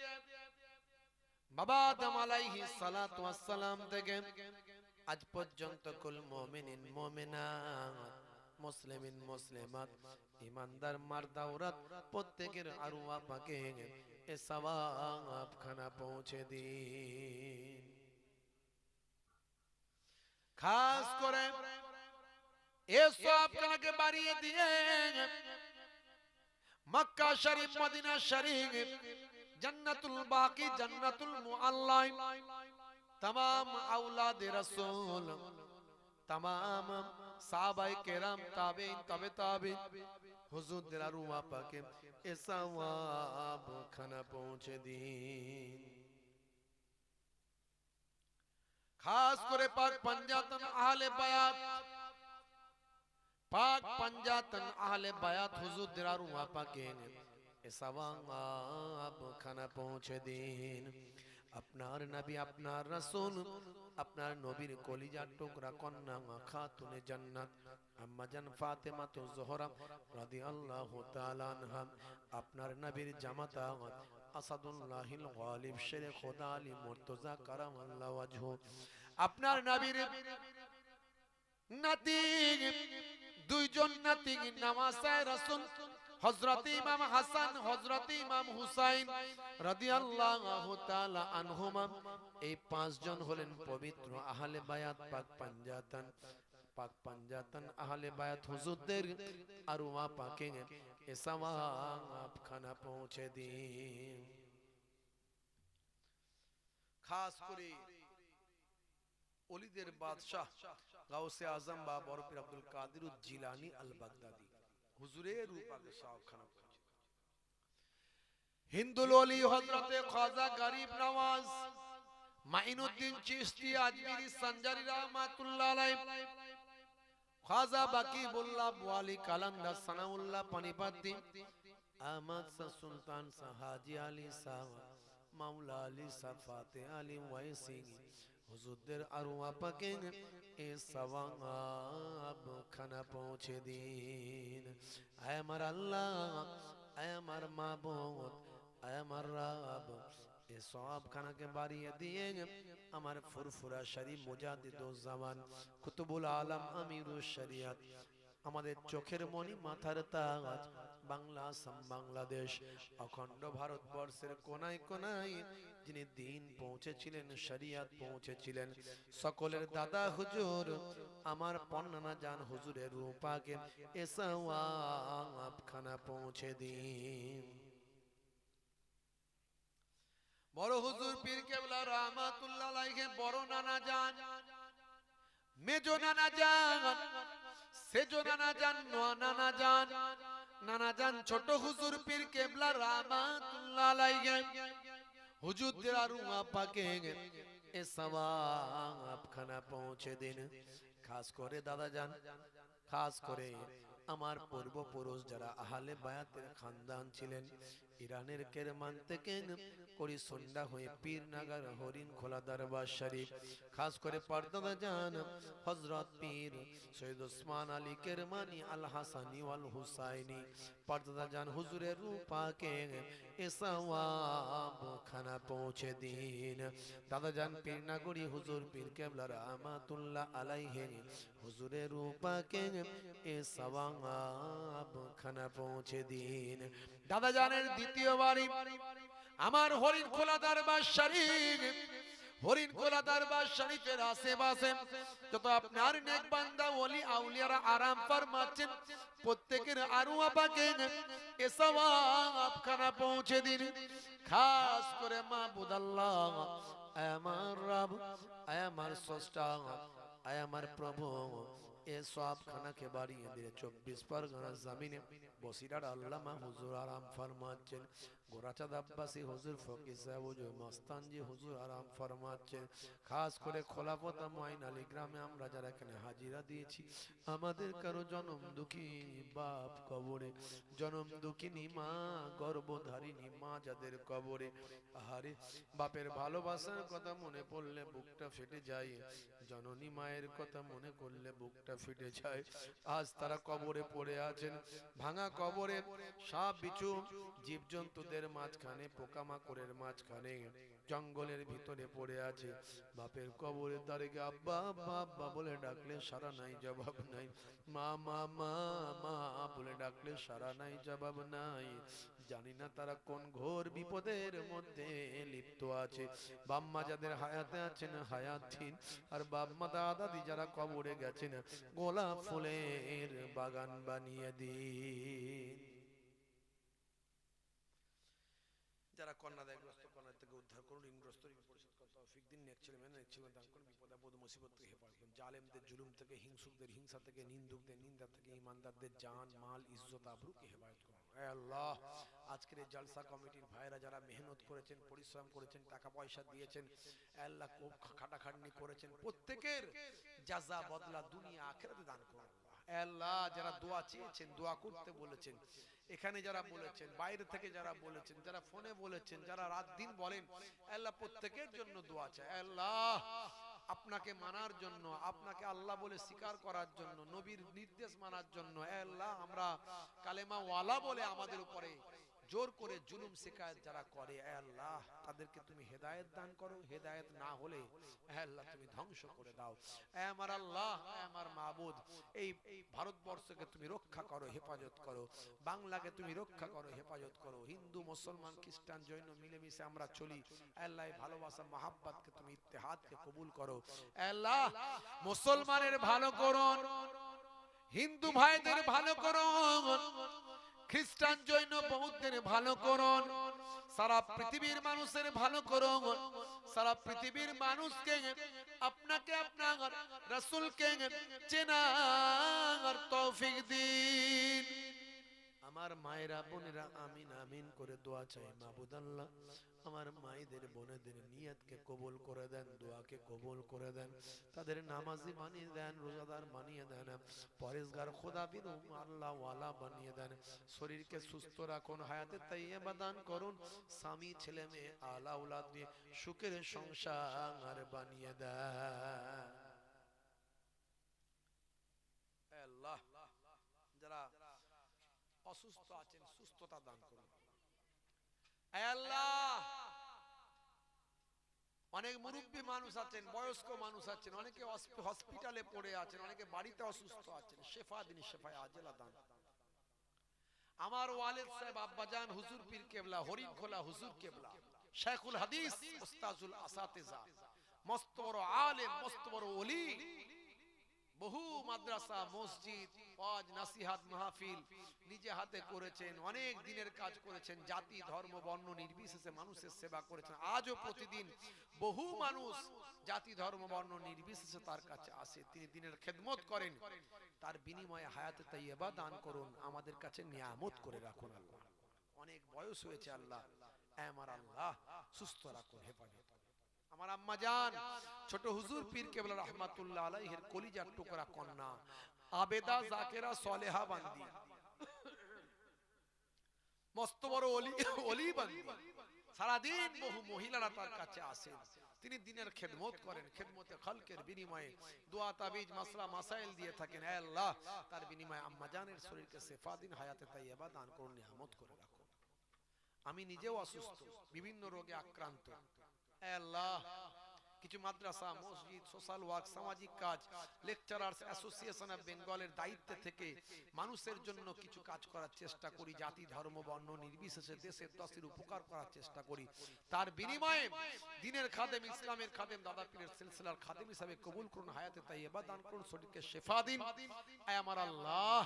বাবা আদম আলাইহিস সালাতু ওয়াস সালাম থেকে আজ পর্যন্ত কুল মুমিনিন মুমিনাত, মুসলিমিন মুসলিমাত, ইমানদার মার্দ আওরাত প্রত্যেকের আরওয়াহ পাকে এ সওয়াবখানা পৌঁছে দিন। খাস করে এ সওয়াবখানাকে বাড়িয়ে দিয়ে মক্কা শরীফ, মদিনা শরীফ, জান্নাতুল বাকি, জান্নাতুল মুআল্লা, तमाम औलाद रसूल, तमाम साहबाए केराम, ताबीन, तबे ताबीन, हुजूर दिल रुआ पाके ए सवाब खाना पहुंचे दीन। खास करे पाक पंजातन आहले बयात, पाक पंजातन आहले बयात हुजूर दिल रुआ पाके ए सवाब खाना पहुंचे दीन। আপনার নবী, আপনার রাসূল, আপনার নবীর কলিজার টুকরা কন্যা খাতুনে জান্নাত আম্মা জান ফাতেমা তো জোহরা রাদিয়াল্লাহু তাআলা আনহা, আপনার নবীর জামাতা আসাদুল্লাহিল গালিব শেরে খোদা আলী মুর্তজা কারামাল্লাহু ওয়াজহু, আপনার নবীর নাতি, দুইজন নাতি নামাসায়ে রাসূল হযরত ইমাম হাসান, হযরত ইমাম হুসাইন রাদিয়াল্লাহু তাআলা আনহুমা, এই পাঁচজন হলেন পবিত্র আহলে বায়াত, পাক পাঞ্জাতন, পাক পাঞ্জাতন আহলে বায়াত হুজুরদের আরওয়াহ পাকে এ সওয়াব খানা পৌঁছে দিন। খাস করে ওলিদের বাদশাহ গাউসে আজম বা বরপীর আব্দুল কাদির জিলানী আল বাগদাদি হুজুরের রূপাকে সওয়াবখানা পৌঁছে। হিন্দুল ওলি হযরতে খাজা গরিব নওয়াজ মাইনুদ্দিন চিশতি আজমিরি সঞ্জারি রাহমাতুল্লাহ আলাইহি, খাজা বাকিবুল্লাহ ওয়ালি কালান্দার সানাউল্লাহ পানিপতি, আহমদ শাহ সুলতান শাহ হাজী আলী শাহ, মাওলা আলী শাহ ফাতে আলী ওয়াইসি, হুজুরদের আরওয়াহ পাকে এ সওয়াব খানা পৌঁছে দিন। আয় আমার আল্লাহ, আয় আমার মাবুদ, আয় আমার রব, এ সওয়াব খানাকে বাড়িয়ে দিয়ে আমার ফুরফুরা শরীফ মুজাদ্দিদুজ জামান কুতুবুল আলম আমিরুশ শরিয়ত, আমাদের চোখের মনি, মাথার তাজ, বাংলা আসাম বাংলাদেশ অখণ্ড ভারতবর্ষের কোনায় কোনায় যিনি দিন পৌঁছেছিলেন, শরিয়ত পৌঁছেছিলেন, সকলের দাদা হুজুর আমার পন্নানা জান হুজুরের রূপাকে এ সওয়াব খানা পৌঁছে দিন। বড় হুজুর পীর কেবলা রাহমাতুল্লাহ আলাইহি বড় নানা জান, মেজো নানা জান, সেজো নানা জান, নোয়া নানা জান, নানা জান ছোট হুজুর পীর কেবলা রাহমাতুল্লাহ আলাইহি হুজুরদের আরওয়াহ পাকে এ সওয়াব খানা পৌঁছে দিন। খাস করে দাদা জান, খাস করে আমার পূর্বপুরুষ যারা আহলে বায়াতের খানদান ছিলেন, ইরানের কেরমান থেকে করিসুন্ডা হয়ে পীরনগর হরিণ খোলা দরবার শরীফ, খাস করে পর্দাদা জান হযরত পীর সৈয়দ ওসমান আলী কেরমানি আল হাসানি ওয়াল হুসাইনি, পর্দাদা জান হুজুরের রূপাকে এ সওয়াব খানা পৌঁছে দিন। দাদা জান পীরনগরী হুজুর পীর কেবলা রাহমাতুল্লাহ আলাইহি হুজুরের রূপাকে এ সওয়াব খানা পৌঁছে দিন। দাদা জানের দ্বিতীয় বাড়ি আমার হরিণখোলা দরবার শরীফ। হরিণখোলা দরবার শরীফের আশেপাশে যত আপনার নেক বান্দা ওলি আউলিয়ারা আরাম ফরমাচ্ছেন, প্রত্যেকের আরওয়া পাকে এ সওয়াব খানা পৌঁছে দিন। খাস করে মাবুদ আল্লাহ, আয় আমার রব, আয় আমার স্রষ্টা, আয় আমার প্রভু, এ সওয়াব খানাকে বাড়িয়ে দিয়ে 24 পরগনা জমিনে বসিরার আল্লামা হুজুর আরাম ফরমাচ্ছেন, গোরাচাঁদ আব্বাসী হুজুর, ফকির সাহেব হুজুর, মস্তানজি হুজুর আরাম ফরমাচ্ছেন। খাস করে খোলাপতা মঈন আলী গ্রামে আমরা যারা এখানে হাজিরা দিয়েছি, আমাদের কারো জনম দুঃখী বাপ কবরে, জনম দুঃখিনী মা, গর্ভধারিণী মা যাদের কবরে, আহারে বাপের ভালোবাসার কথা মনে পড়লে বুকটা ফেটে যায়, জননী মায়ের কথা মনে করলে বুকটা ফেটে যায়। আজ তারা কবরে পড়ে আছেন, ভাঙা কবরে সাপ বিছু জীবজন্তুদের মাঝখানে, পোকামাকড়ের মাঝখানে, জঙ্গলের ভিতরে পড়ে আছে। বাপের কবরের দ্বারে গিয়ে আব্বা আব্বা আব্বা বলে ডাকলে সারা নাই, জবাব নাই। মা মা মা মা বলে ডাকলে সারা নাই, জবাব নাই। জানি না তারা কোন ঘোর বিপদের মধ্যে লিপ্ত আছে। বাম্মা যাদের হায়াতে আছেন হায়াত দিন, আর বাম্মা দাদাদি যারা কবরে গেছেন গোলাপ ফুলের বাগান বানিয়ে দিন। যারা কন্যাদায়গ্রস্ত কন্যা থেকে উদ্ধার করুন, ঋণগ্রস্ত ঋণ পরিশোধ করতে তৌফিক দিন, নেক ছেলে মেয়ে নেক ছেলে দান করুন, বিপদ আপদ মুসিবত থেকে হেফাজত করুন, জালেমদের জুলুম থেকে, হিংসুকদের হিংসা থেকে, নিন্দুকদের নিন্দা থেকে, ঈমানদারদের জান মাল ইজ্জত আবরুকে হেফাজত করুন। হে আল্লাহ, আজকের এই জলসা কমিটির ভাইরা যারা মেহনত করেছেন, পরিশ্রম করেছেন, টাকা পয়সা দিয়েছেন, আল্লাহ খুব খাটাখাটনি করেছেন, প্রত্যেকের জাযা বদলা দুনিয়া আখিরাতে দান করুন। আল্লাহ, যারা দোয়া চেয়েছেন, দোয়া করতে বলেছেন, এখানে যারা বলেছেন, বাইরে থেকে যারা বলেছেন, যারা ফোনে বলেছেন, যারা রাত দিন বলেন, আল্লাহ প্রত্যেকের জন্য দোয়া চাই। আল্লাহ, আপনাকে মানার জন্য, আপনাকে আল্লাহ বলে স্বীকার করার জন্য, নবীর নির্দেশ মানার জন্য, আল্লাহ আমরা কালেমা ওয়ালা বলে আমাদের উপরে জোর করে জুলুম শিকায়ত যারা করে, আল্লাহ তাদেরকে তুমি হেদায়েত দান করো, হেদায়েত না হলে আল্লাহ তুমি ধ্বংস করে দাও। আমার আল্লাহ, আমার মাবুদ, এই ভারতবর্ষকে তুমি রক্ষা করো, হেফাজত করো, বাংলাকে তুমি রক্ষা করো, হেফাজত করো। হিন্দু মুসলমান খ্রিস্টান জৈন মিলেমিশে আমরা চলি, আল্লাহ ভালোবাসা মহাব্বতকে তুমি ইত্তেহাদকে কবুল করো। আল্লাহ মুসলমানের ভালো করুন, হিন্দু ভাইদের ভালো করুন, খ্রিস্টান জৈন বৌদ্ধের ভালো করুন, সারা পৃথিবীর মানুষের ভালো করুন, সারা পৃথিবীর মানুষকে আপনাকে, আপনার রাসূলকে চেনার তৌফিক দিন। আমার মায়েরা বোনেরা আমিন আমিন করে দোয়া চাই। মাবুদ আল্লাহ, আমার মায়েদের বোনেদের নিয়তকে কবুল করে দেন, দোয়াকে কবুল করে দেন, তাদের নামাজি বানিয়ে দেন, রোজাদার বানিয়ে দেন, পরেজগার খোদাবিদ আল্লাহ ওয়ালা বানিয়ে দেন, শরীরকে সুস্থ রাখুন, হায়াতে তাইয়্যিবা দান করুন, স্বামী ছেলে মেয়ে আলা আওলাদ দিয়ে সুখের সংসার বানিয়ে দেন। আল্লাহ, যারা অসুস্থ আছেন সুস্থতা দান করুন। আল্লাহ, অনেক মুরব্বী মানুষ আছেন, বয়স্ক মানুষ আছেন, অনেকে হসপিটালে পড়ে আছেন, অনেকে বাড়িতে অসুস্থ আছেন, শেফা দিন, শেফায়ে আজেলা দান। আমার ওয়ালিদ সাহেব আব্বাজান হুজুর পীর কেবলা, হরিণখোলা হুজুর কেবলা, শেখুল হাদিস উস্তাজুল আসাতিজা, মস্ত বড় আলেম, মস্ত বড় ওলি, বহু মাদ্রাসা মসজিদ ওয়াজ নসিহত মাহফিল নিজে হাতে করেছেন, অনেক দিনের কাজ করেছেন, জাতি ধর্ম বর্ণ নির্বিশেষে মানুষের সেবা করেছেন। আজও প্রতিদিন বহু মানুষ জাতি ধর্ম বর্ণ নির্বিশেষে তার কাছে আসে, তিনি দিনের খেদমত করেন, তার বিনিময়ে হায়াতে তাইয়্যিবা দান করুন, আমাদের কাছে নিয়ামত করে রাখুন। আল্লাহ, অনেক বয়স হয়েছে, আল্লাহ আমার আল্লাহ সুস্থ রাখুন, হেফাজত। আমার আম্মা জান ছোট হুজুর পীর কেবলা রাহমাতুল্লাহ আলাইহির কলিজার টুকরা কন্যা আবেদা জাকেরা সলেহা বান্দি, মস্ত বড় ওলি বান্দি, সারা দিন বহু মহিলারা তার কাছে আসেন, তিনি দিনের খেদমত করেন, খেদমতে খালকের বিনিময়ে দোয়া তাবিজ মাসলা মাসাইল দিয়ে থাকেন। হে আল্লাহ, তার বিনিময়ে আম্মা জানের শরীরকে শিফা দিন, হায়াতে তাইয়্যিবা দান করুন, নিয়ামত করে রাখুন। আমি নিজেও অসুস্থ, বিভিন্ন রোগে আক্রান্ত। হে আল্লাহ, কিছু মাদ্রাসা, মসজিদ, সোশ্যাল ওয়ার্ক, সামাজিক কাজ, লেকচারার্স অ্যাসোসিয়েশন অফ বেঙ্গলের দায়িত্বে থেকে মানুষের জন্য কিছু কাজ করার চেষ্টা করি, জাতি ধর্ম বর্ণ নির্বিশেষে দেশের দশের উপকার করার চেষ্টা করি। তার বিনিময়ে দ্বীনের খাদেম, ইসলামের খাদেম, দাদা পীরের সিলসিলার খাদেম হিসাবে কবুল করুন, হায়াতে তাইয়্যিবা দান করুন, শরীরকে শিফা দিন। আয় আমার আল্লাহ,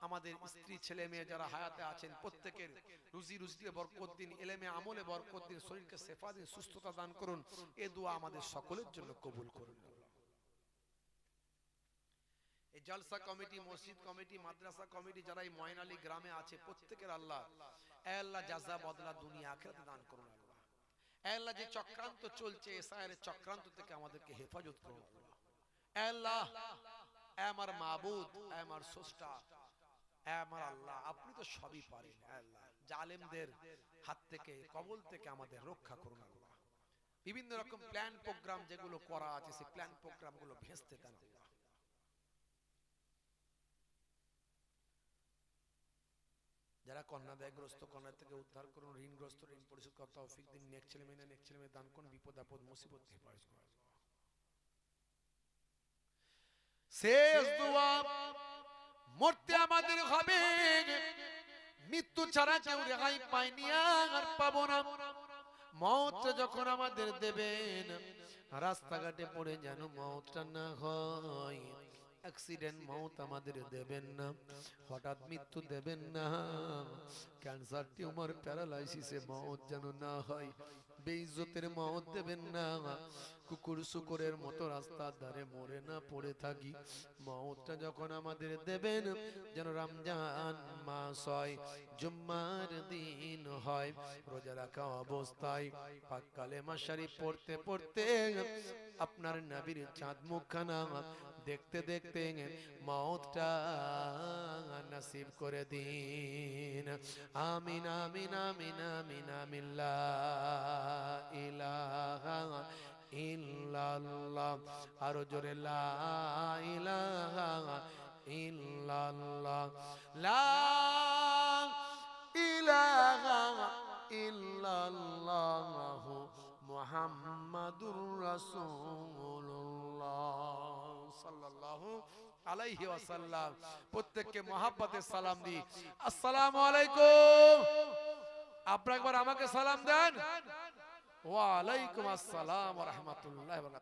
আমাদের স্ত্রী ছেলে মেয়ে যারা হায়াতে আছেন প্রত্যেকের রুজি রুজিতে বরকত দিন, ইলমে আমলে বরকত দিন, শরীরকে শিফা দিন, সুস্থতা দান করুন। এই দোয়া আমাদের সকলের জন্য কবুল করুন। এই জলসা কমিটি, মসজিদ কমিটি, মাদ্রাসা কমিটি যারা এই ময়নালী গ্রামে আছে প্রত্যেকের আল্লাহ, এ আল্লাহ জাযা বদলা দুনিয়া আখিরাতে দান করুন আল্লাহ। এ আল্লাহ যে চক্রান্ত চলছে এসআইয়ের চক্রান্ত থেকে আমাদেরকে হেফাজত করুন আল্লাহ। এ আল্লাহ, এ আমার মাবুদ, এ আমার স্রষ্টা, এ আমার আল্লাহ, আপনি তো সবই পারেন। এ আল্লাহ, জালেমদের হাত থেকে, কবল থেকে আমাদের রক্ষা করুন আল্লাহ। বিভিন্ন রকম প্ল্যান প্রোগ্রাম যেগুলো করা আছে সেই প্ল্যান প্রোগ্রামগুলো ভেস্তে দেন আল্লাহ। যারা কন্যাদায়গ্রস্ত, কন্যা থেকে উদ্ধার করুন, ঋণগ্রস্ত ঋণ পরিশোধ করার তৌফিক দিন, নেক ছেলে মেয়ে দান করুন, বিপদ আপদ মুসিবত থেকে হেফাজত করুন। শেষ দোয়া, মরতে আমাদের হবে, মৃত্যু ছাড়া কেউ রেহাই পাইনি আর পাবো না। মওত যখন আমাদের দেবেন, রাস্তাঘাটে পড়ে যেন মওতটা না হয়, অ্যাক্সিডেন্ট মওত আমাদের দেবেন না, হঠাৎ মৃত্যু দেবেন না, ক্যান্সার টিউমার প্যারালাইসিসে মওত যেন না হয়, বেইজ্জতের মওত দেবেন না, কুকুর শুকুরের মতো রাস্তার ধারে মরে না পড়ে থাকি। মওতটা যখন আমাদের দেবেন যেন রমজান মাস হয়, জুম্মার দিন হয়, রোজা রাখা অবস্থায় পাক কালেমা শরীফ পড়তে পড়তে আপনার নবীর চাঁদ মুখখানা দেখতে দেখতে মওতটা নসিব করে দিন। আমিন আমিন আমিন আমিন আমিন, লা ইলাহা ইল্লাল্লাহ, আরো জোরে লা ইলাহা ইল্লাল্লাহ, লা ইলাহা ইল্লাল্লাহ মুহাম্মাদুর রাসূলুল্লাহ সাল্লাল্লাহু আলাইহি ওয়াসাল্লাম। প্রত্যেককে মহাব্বতের সালাম দি, আসসালামু আলাইকুম। আপনারা একবার আমাকে সালাম দেন। ওয়া আলাইকুম আসসালাম ওয়া রাহমাতুল্লাহি ওয়া বারাকাতুহু।